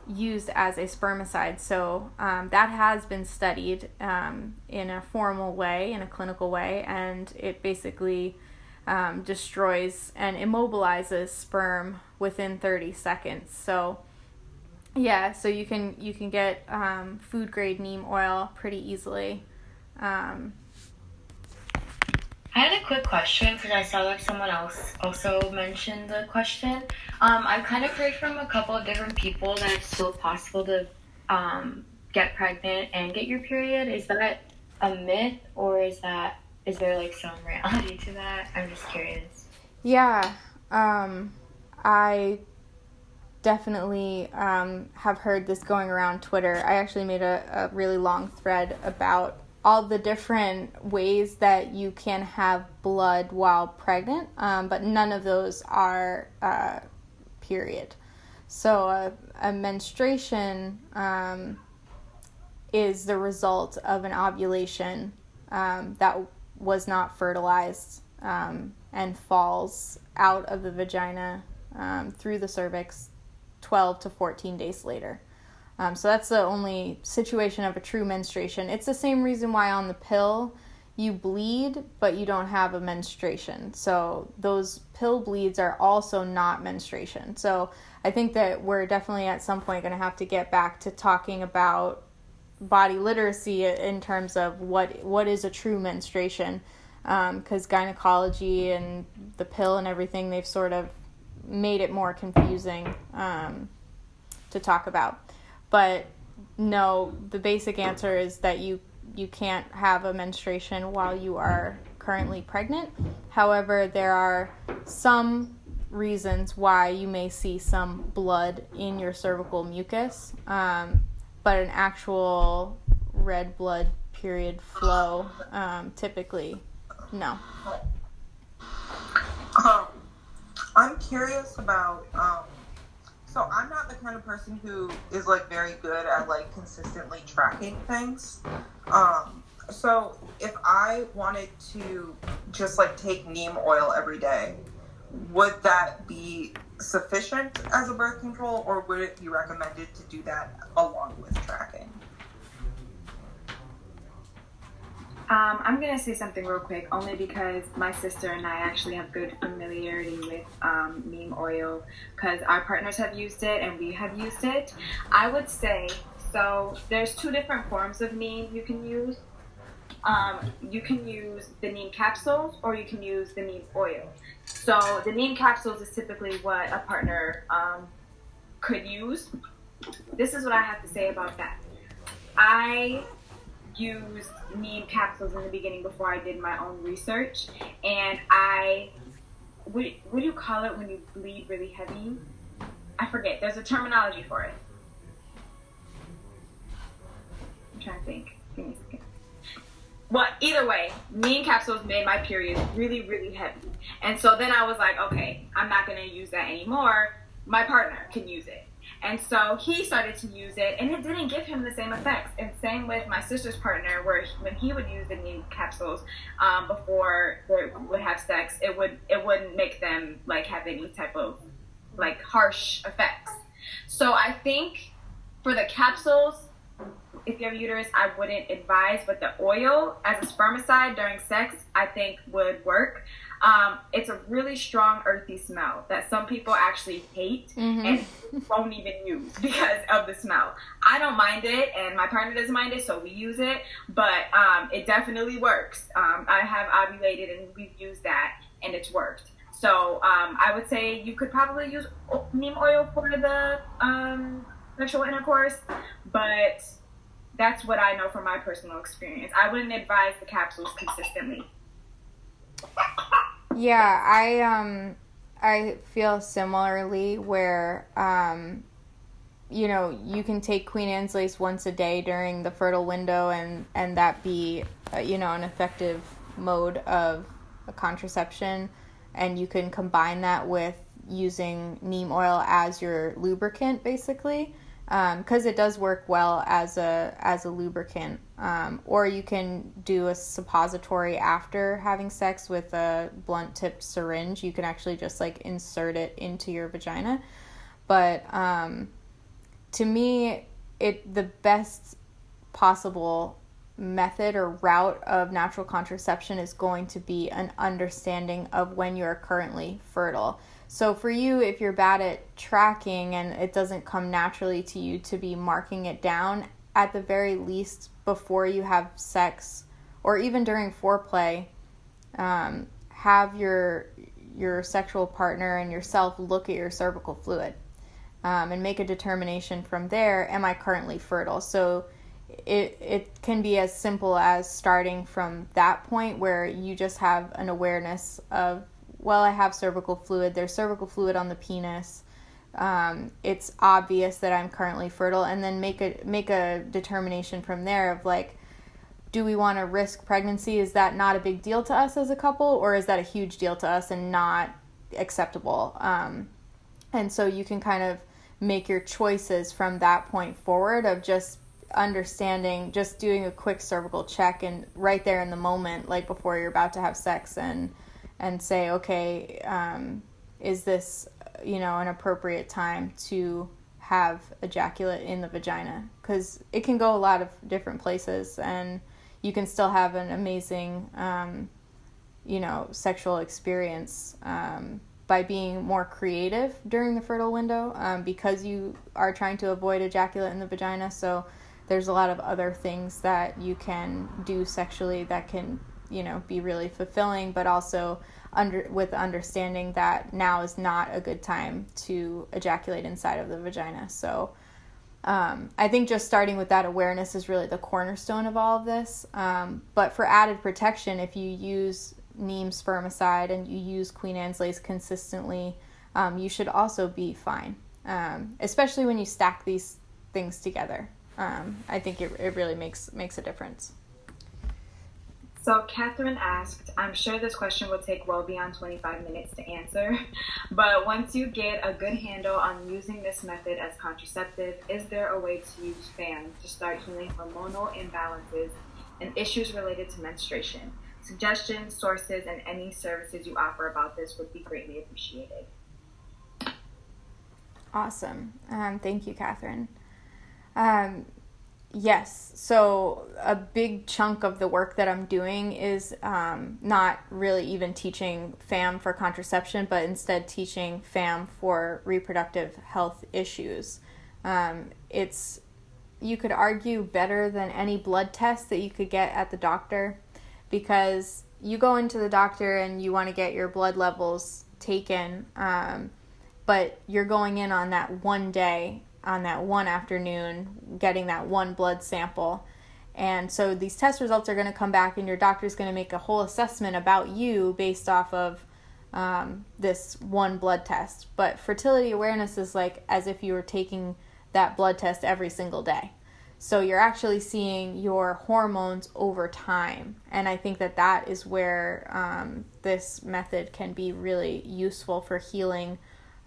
used as a spermicide. So that has been studied in a formal way, in a clinical way, and it basically destroys and immobilizes sperm within 30 seconds. So yeah, so you can get food grade neem oil pretty easily. I had a quick question because I saw that someone else also mentioned the question. I've kind of heard from a couple of different people that it's still possible to get pregnant and get your period. Is that a myth, or is there like some reality to that? I'm just curious. Yeah, I definitely have heard this going around Twitter. I actually made a really long thread about all the different ways that you can have blood while pregnant, but none of those are period. So a menstruation is the result of an ovulation that was not fertilized and falls out of the vagina through the cervix 12 to 14 days later. So that's the only situation of a true menstruation. It's the same reason why on the pill you bleed, but you don't have a menstruation. So those pill bleeds are also not menstruation. So I think that we're definitely at some point going to have to get back to talking about body literacy in terms of what is a true menstruation, because gynecology and the pill and everything, they've sort of made it more confusing to talk about. But no, the basic answer is that you can't have a menstruation while you are currently pregnant. However, there are some reasons why you may see some blood in your cervical mucus, but an actual red blood period flow, typically, no. I'm curious about, so I'm not the kind of person who is like very good at like consistently tracking things. So if I wanted to just like take neem oil every day, would that be sufficient as a birth control, or would it be recommended to do that along with tracking? I'm going to say something real quick, only because my sister and I actually have good familiarity with neem oil, because our partners have used it and we have used it. I would say, so there's two different forms of neem you can use. You can use the neem capsules, or you can use the neem oil. So the neem capsules is typically what a partner could use. This is what I have to say about that. I used neem capsules in the beginning before I did my own research, and what do you call it when you bleed really heavy? I forget. There's a terminology for it. I'm trying to think. Give me a second. Well, either way, neem capsules made my period really, really heavy. And so then I was like, okay, I'm not going to use that anymore. My partner can use it. And so he started to use it, and it didn't give him the same effects. And same with my sister's partner, where when he would use the neem capsules before they would have sex, it wouldn't make them like have any type of like harsh effects. So I think for the capsules, if you have a uterus, I wouldn't advise, but the oil as a spermicide during sex, I think would work. It's a really strong earthy smell that some people actually hate and won't even use because of the smell. I don't mind it, and my partner doesn't mind it, so we use it, but it definitely works. I have ovulated and we've used that, and it's worked. So I would say you could probably use neem oil for the sexual intercourse, but that's what I know from my personal experience. I wouldn't advise the capsules consistently. Yeah, I feel similarly where, you can take Queen Anne's Lace once a day during the fertile window and that be, an effective mode of a contraception. And you can combine that with using neem oil as your lubricant, basically. Because it does work well as a lubricant, or you can do a suppository after having sex with a blunt-tipped syringe. You can actually just like insert it into your vagina. But to me, the best possible method or route of natural contraception is going to be an understanding of when you're currently fertile. So for you, if you're bad at tracking and it doesn't come naturally to you to be marking it down, at the very least before you have sex or even during foreplay, have your sexual partner and yourself look at your cervical fluid and make a determination from there, am I currently fertile? So it can be as simple as starting from that point where you just have an awareness of, well, I have cervical fluid. There's cervical fluid on the penis. It's obvious that I'm currently fertile, and then make a determination from there of like, do we want to risk pregnancy? Is that not a big deal to us as a couple, or is that a huge deal to us and not acceptable? And so you can kind of make your choices from that point forward of just understanding, just doing a quick cervical check and right there in the moment, like before you're about to have sex, and say, okay, is this, an appropriate time to have ejaculate in the vagina? Because it can go a lot of different places, and you can still have an amazing, sexual experience by being more creative during the fertile window, because you are trying to avoid ejaculate in the vagina. So there's a lot of other things that you can do sexually that can, be really fulfilling, but also with understanding that now is not a good time to ejaculate inside of the vagina. So I think just starting with that awareness is really the cornerstone of all of this. But for added protection, if you use neem spermicide and you use Queen Anne's lace consistently, you should also be fine, especially when you stack these things together. I think it really makes a difference. So Catherine asked, I'm sure this question will take well beyond 25 minutes to answer, but once you get a good handle on using this method as contraceptive, is there a way to use FAM to start healing hormonal imbalances and issues related to menstruation? Suggestions, sources, and any services you offer about this would be greatly appreciated. Awesome. Thank you, Catherine. Yes. So a big chunk of the work that I'm doing is not really even teaching FAM for contraception, but instead teaching FAM for reproductive health issues. It's, you could argue, better than any blood test that you could get at the doctor, because you go into the doctor and you want to get your blood levels taken, but you're going in on that one day, on that one afternoon, getting that one blood sample. And so these test results are going to come back and your doctor's going to make a whole assessment about you based off of this one blood test. But fertility awareness is like as if you were taking that blood test every single day. So you're actually seeing your hormones over time. And I think that is where this method can be really useful for healing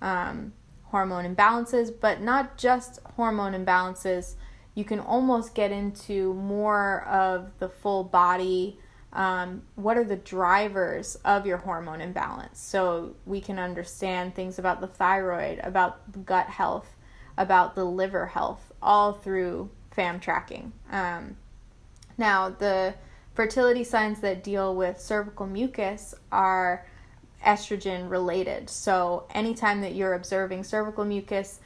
hormone imbalances, but not just hormone imbalances. You can almost get into more of the full body. What are the drivers of your hormone imbalance? So we can understand things about the thyroid, about gut health, about the liver health, all through FAM tracking. Now, the fertility signs that deal with cervical mucus are estrogen related. So anytime that you're observing cervical mucus,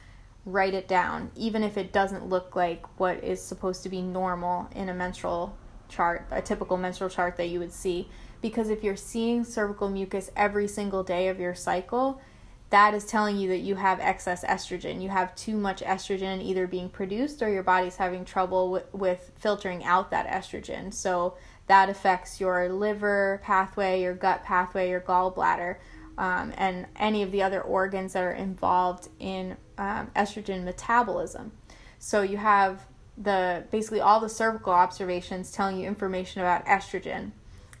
write it down, even if it doesn't look like what is supposed to be normal in a menstrual chart, a typical menstrual chart that you would see. Because if you're seeing cervical mucus every single day of your cycle, that is telling you that you have excess estrogen. You have too much estrogen either being produced or your body's having trouble with filtering out that estrogen. So that affects your liver pathway, your gut pathway, your gallbladder, and any of the other organs that are involved in estrogen metabolism. So you have basically all the cervical observations telling you information about estrogen.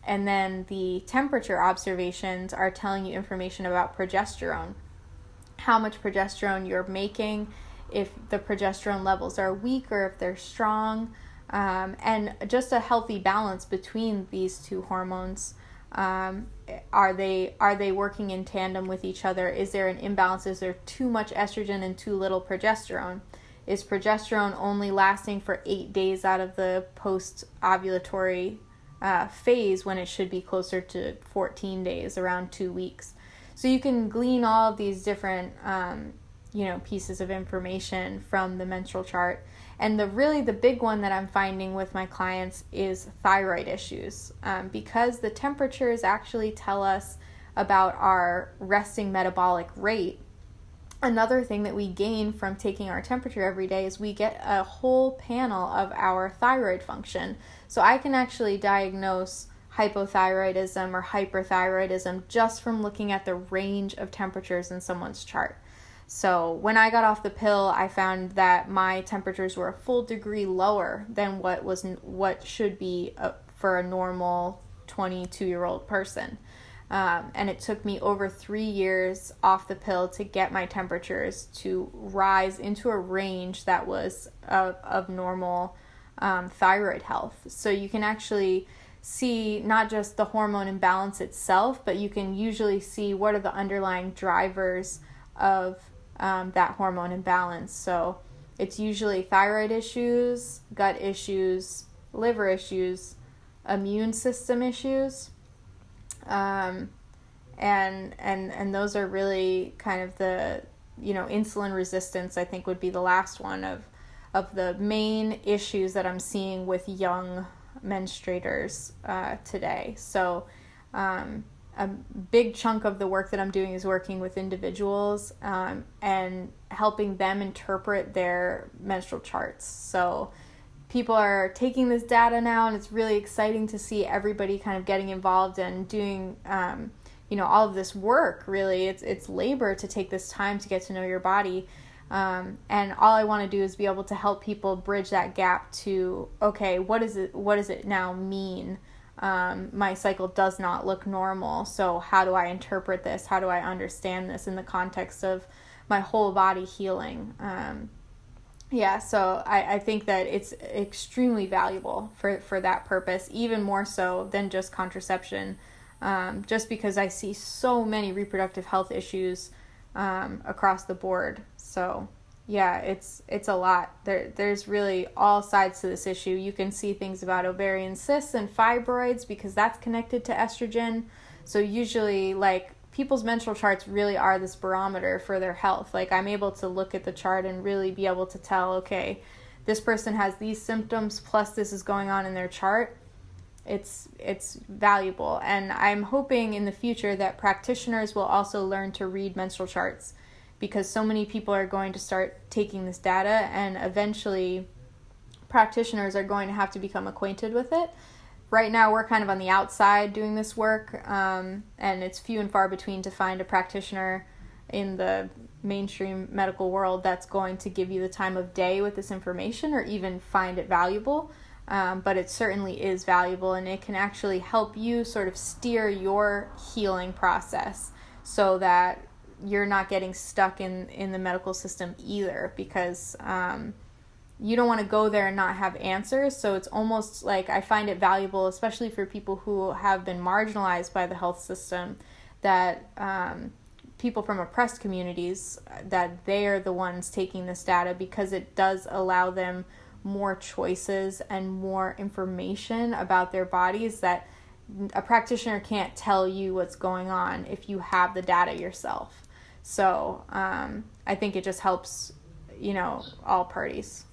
And then the temperature observations are telling you information about progesterone, how much progesterone you're making, if the progesterone levels are weak or if they're strong, and just a healthy balance between these two hormones. Are they working in tandem with each other? Is there an imbalance? Is there too much estrogen and too little progesterone? Is progesterone only lasting for 8 days out of the post-ovulatory phase when it should be closer to 14 days, around 2 weeks? So you can glean all of these different pieces of information from the menstrual chart. And the big one that I'm finding with my clients is thyroid issues, because the temperatures actually tell us about our resting metabolic rate. Another thing that we gain from taking our temperature every day is we get a whole panel of our thyroid function. So I can actually diagnose hypothyroidism or hyperthyroidism just from looking at the range of temperatures in someone's chart. So when I got off the pill, I found that my temperatures were a full degree lower than what should be for a normal 22-year-old person. And it took me over 3 years off the pill to get my temperatures to rise into a range that was of normal thyroid health. So you can actually see not just the hormone imbalance itself, but you can usually see what are the underlying drivers of that hormone imbalance. So it's usually thyroid issues, gut issues, liver issues, immune system issues, and those are really kind of the insulin resistance, I think, would be the last one of the main issues that I'm seeing with young menstruators today. So a big chunk of the work that I'm doing is working with individuals and helping them interpret their menstrual charts. So people are taking this data now, and it's really exciting to see everybody kind of getting involved and doing all of this work. Really, it's labor to take this time to get to know your body. And all I want to do is be able to help people bridge that gap to, okay, what does it now mean? My cycle does not look normal. So how do I interpret this? How do I understand this in the context of my whole body healing? So I think that it's extremely valuable for that purpose, even more so than just contraception, just because I see so many reproductive health issues across the board. So yeah, it's a lot. There's really all sides to this issue. You can see things about ovarian cysts and fibroids because that's connected to estrogen. So usually, like, people's menstrual charts really are this barometer for their health. Like, I'm able to look at the chart and really be able to tell, okay, this person has these symptoms plus this is going on in their chart. It's valuable, and I'm hoping in the future that practitioners will also learn to read menstrual charts, because so many people are going to start taking this data, and eventually practitioners are going to have to become acquainted with it. Right now we're kind of on the outside doing this work, and it's few and far between to find a practitioner in the mainstream medical world that's going to give you the time of day with this information or even find it valuable. But it certainly is valuable, and it can actually help you sort of steer your healing process so that you're not getting stuck in the medical system either, because you don't want to go there and not have answers. So it's almost like I find it valuable, especially for people who have been marginalized by the health system, that people from oppressed communities, that they are the ones taking this data, because it does allow them more choices and more information about their bodies that a practitioner can't tell you what's going on if you have the data yourself. So I think it just helps, all parties.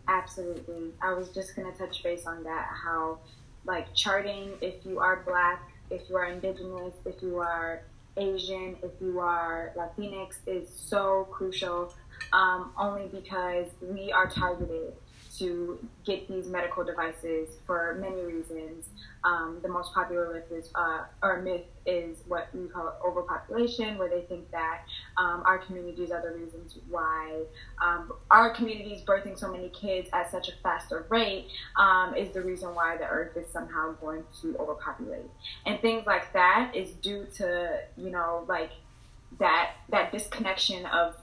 Absolutely. I was just going to touch base on that, how, like, charting, if you are Black, if you are Indigenous, if you are Asian, if you are Latinx, is so crucial, only because we are targeted to get these medical devices for many reasons. The most popular myth is what we call overpopulation, where they think that our communities are the reasons why our communities birthing so many kids at such a faster rate is the reason why the earth is somehow going to overpopulate. And things like that is due to, like that disconnection of,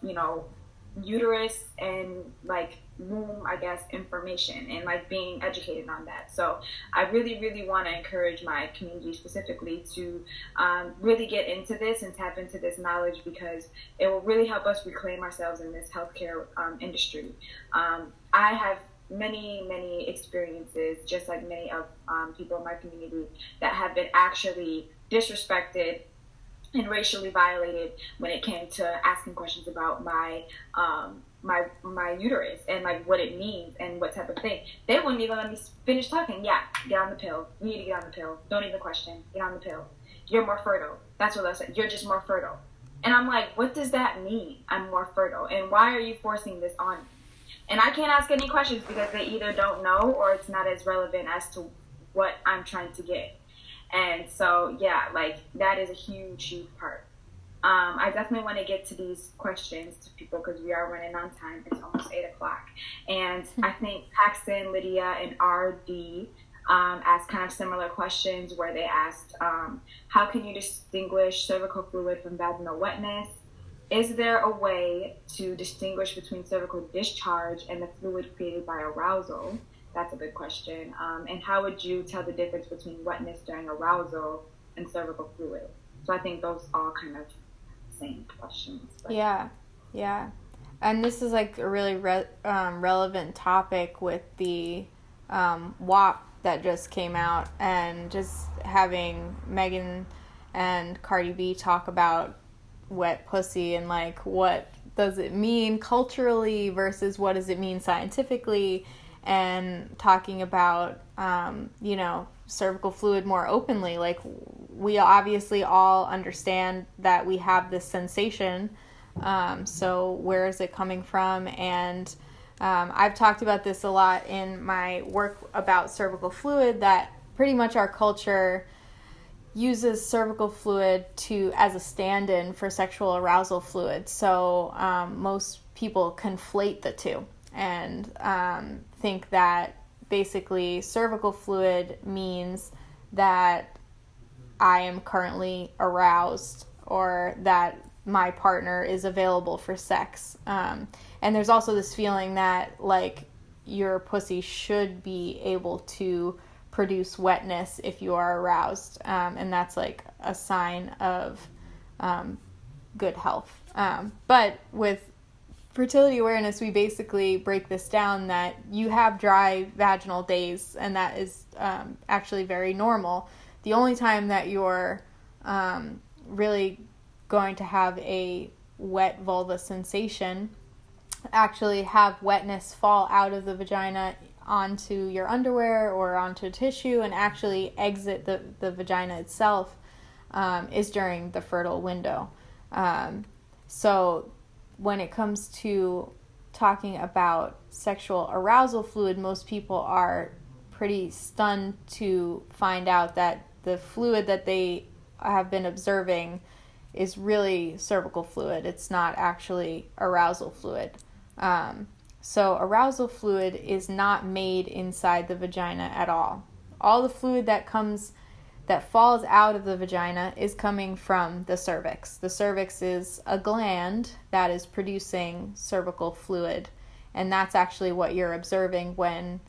uterus and like womb, I guess, information, and like being educated on that. So I really, really want to encourage my community specifically to really get into this and tap into this knowledge, because it will really help us reclaim ourselves in this healthcare industry. I have many experiences, just like many of people in my community, that have been actually disrespected and racially violated when it came to asking questions about my uterus and like what it means and what type of thing. They wouldn't even let me finish talking. Yeah, get on the pill. You need to get on the pill. Don't even question. Get on the pill. You're more fertile. That's what I said. You're just more fertile. And I'm like, what does that mean? I'm more fertile. And why are you forcing this on me? And I can't ask any questions because they either don't know or it's not as relevant as to what I'm trying to get. And so, yeah, like, that is a huge part. I definitely want to get to these questions to people because we are running on time. It's almost 8 o'clock. And I think Paxton, Lydia, and RD asked kind of similar questions, where they asked, how can you distinguish cervical fluid from vaginal wetness? Is there a way to distinguish between cervical discharge and the fluid created by arousal? That's a good question. And how would you tell the difference between wetness during arousal and cervical fluid? So I think those all kind of same questions. But. Yeah. And this is like a really relevant topic with the WAP that just came out, and just having Megan and Cardi B talk about wet pussy and like what does it mean culturally versus what does it mean scientifically, and talking about, cervical fluid more openly. Like, we obviously all understand that we have this sensation. So where is it coming from? And I've talked about this a lot in my work about cervical fluid, that pretty much our culture uses cervical fluid as a stand-in for sexual arousal fluid. So most people conflate the two and think that basically cervical fluid means that I am currently aroused or that my partner is available for sex. And there's also this feeling that, like, your pussy should be able to produce wetness if you are aroused. And that's like a sign of good health. But with fertility awareness, we basically break this down that you have dry vaginal days, and that is actually very normal. The only time that you're really going to have a wet vulva sensation, actually have wetness fall out of the vagina onto your underwear or onto tissue and actually exit the vagina itself, is during the fertile window. So when it comes to talking about sexual arousal fluid, most people are pretty stunned to find out that the fluid that they have been observing is really cervical fluid. It's not actually arousal fluid. So arousal fluid is not made inside the vagina at all. All the fluid that falls out of the vagina is coming from the cervix. The cervix is a gland that is producing cervical fluid, and that's actually what you're observing when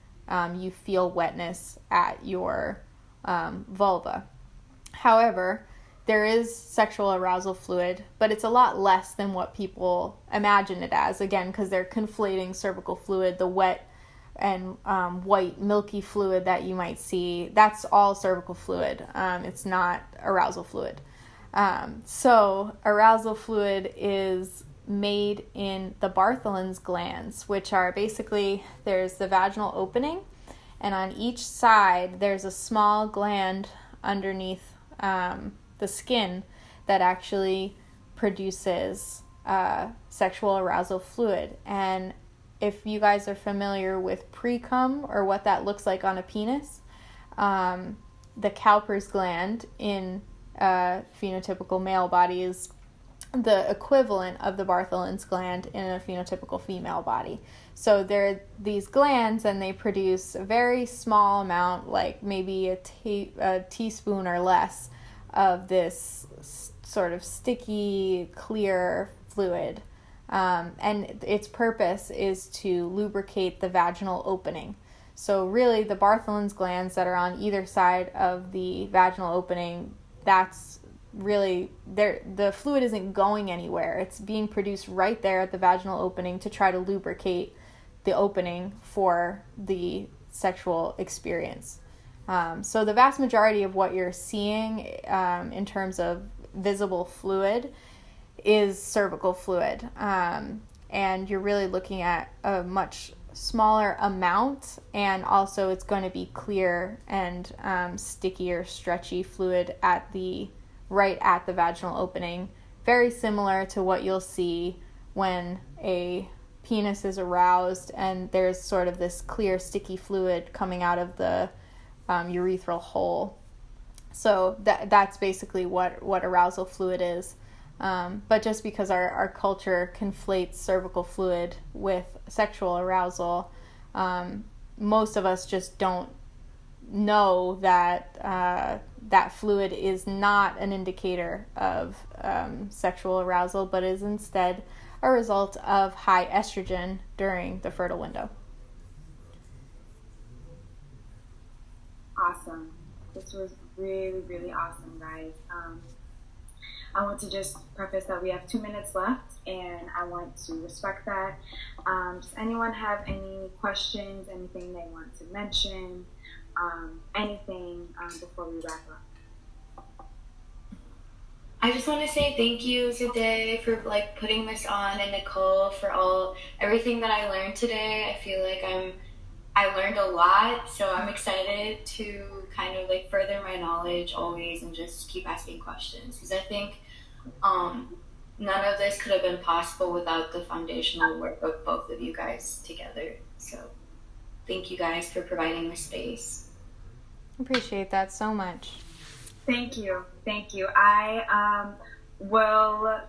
you feel wetness at your vulva. However, there is sexual arousal fluid, but it's a lot less than what people imagine it as, again, because they're conflating cervical fluid, the wet and white milky fluid that you might see. That's all cervical fluid. It's not arousal fluid. So arousal fluid is made in the Bartholin's glands, which are basically, there's the vaginal opening, and on each side there's a small gland underneath the skin that actually produces sexual arousal fluid. And if you guys are familiar with pre-cum or what that looks like on a penis, the Cowper's gland in a phenotypical male body is the equivalent of the Bartholin's gland in a phenotypical female body. So they're these glands, and they produce a very small amount, like maybe a teaspoon or less, of this sort of sticky, clear fluid. And its purpose is to lubricate the vaginal opening. So really, the Bartholin's glands that are on either side of the vaginal opening, that's really, the fluid isn't going anywhere. It's being produced right there at the vaginal opening to try to lubricate the opening for the sexual experience. So the vast majority of what you're seeing in terms of visible fluid is cervical fluid. And you're really looking at a much smaller amount, and also it's going to be clear and sticky or stretchy fluid right at the vaginal opening, very similar to what you'll see when a penis is aroused and there's sort of this clear sticky fluid coming out of the urethral hole. So that's basically what arousal fluid is. But just because our culture conflates cervical fluid with sexual arousal, most of us just don't know that that fluid is not an indicator of sexual arousal, but is instead a result of high estrogen during the fertile window. Awesome. This was really, really awesome, guys. I want to just preface that we have 2 minutes left, and I want to respect that. Does anyone have any questions, anything they want to mention, anything before we wrap up? I just want to say thank you today for like putting this on, and Nicole for everything that I learned today. I feel like I learned a lot, so I'm excited to kind of like further my knowledge always and just keep asking questions, because I think none of this could have been possible without the foundational work of both of you guys together. So thank you guys for providing the space. Appreciate that so much. Thank you. I will,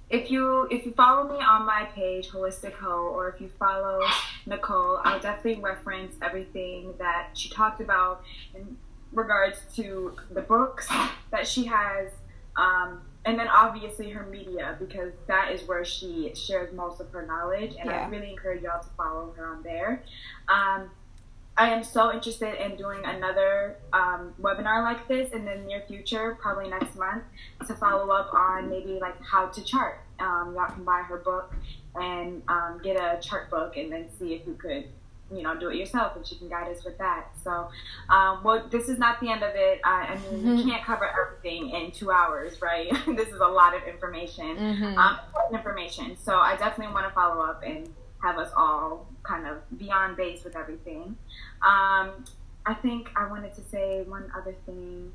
if you follow me on my page, Holistic Heaux, or if you follow Nicole, I'll definitely reference everything that she talked about in regards to the books that she has, and then obviously her media, because that is where she shares most of her knowledge, and I really encourage y'all to follow her on there. I am so interested in doing another webinar like this in the near future, probably next month, to follow up on maybe like how to chart. Y'all can buy her book and get a chart book, and then see if you could, do it yourself, and she can guide us with that. So, well, this is not the end of it. I mean, we can't cover everything in 2 hours, right? This is a lot of information, information. So I definitely want to follow up and have us all kind of be on base with everything. I think I wanted to say one other thing.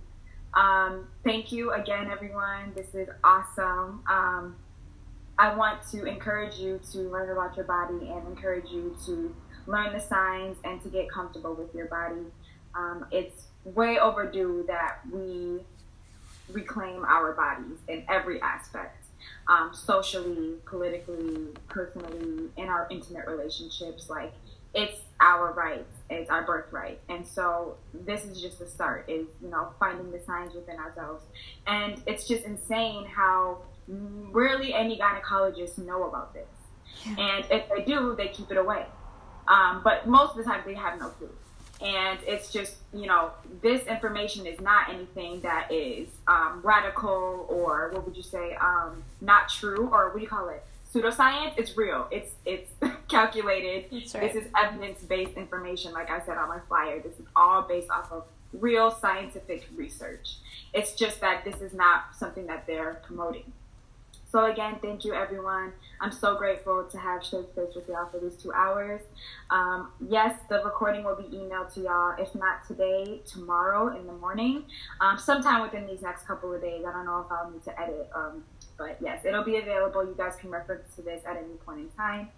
Thank you again, everyone. This is awesome. I want to encourage you to learn about your body and encourage you to learn the signs and to get comfortable with your body. It's way overdue that we reclaim our bodies in every aspect. Socially, politically, personally, in our intimate relationships. Like, it's our right, it's our birthright. And so this is just the start, is, finding the signs within ourselves. And it's just insane how rarely any gynecologists know about this. And if they do, they keep it away. But most of the time they have no clue. And it's just, this information is not anything that is radical, or what would you say, not true, or what do you call it? Pseudoscience. It's real. It's calculated. That's right. This is evidence-based information, like I said on my flyer. This is all based off of real scientific research. It's just that this is not something that they're promoting. So again, thank you, everyone. I'm so grateful to have shared space with y'all for these 2 hours. Yes, the recording will be emailed to y'all, if not today, tomorrow in the morning, sometime within these next couple of days. I don't know if I'll need to edit, but yes, it'll be available. You guys can reference to this at any point in time.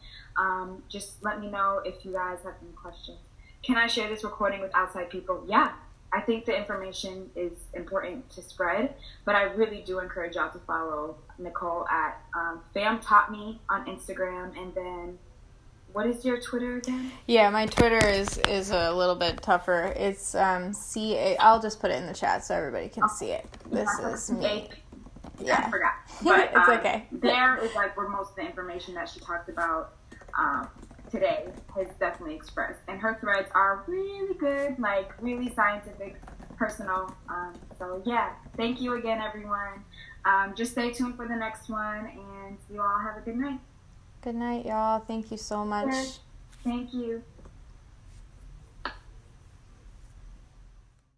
Just let me know if you guys have any questions. Can I share this recording with outside people? Yeah. I think the information is important to spread, but I really do encourage y'all to follow Nicole at FAMTaughtMe on Instagram. And then, what is your Twitter again? Yeah, my Twitter is a little bit tougher. It's I'll just put it in the chat so everybody can see it. This is me. Yeah, I forgot. But it's okay. There is like where most of the information that she talked about today has definitely expressed, and her threads are really good, like really scientific, personal. So yeah, thank you again, everyone. Just stay tuned for the next one, and you all have a good night. Good night, y'all. Thank you so much. Thank you.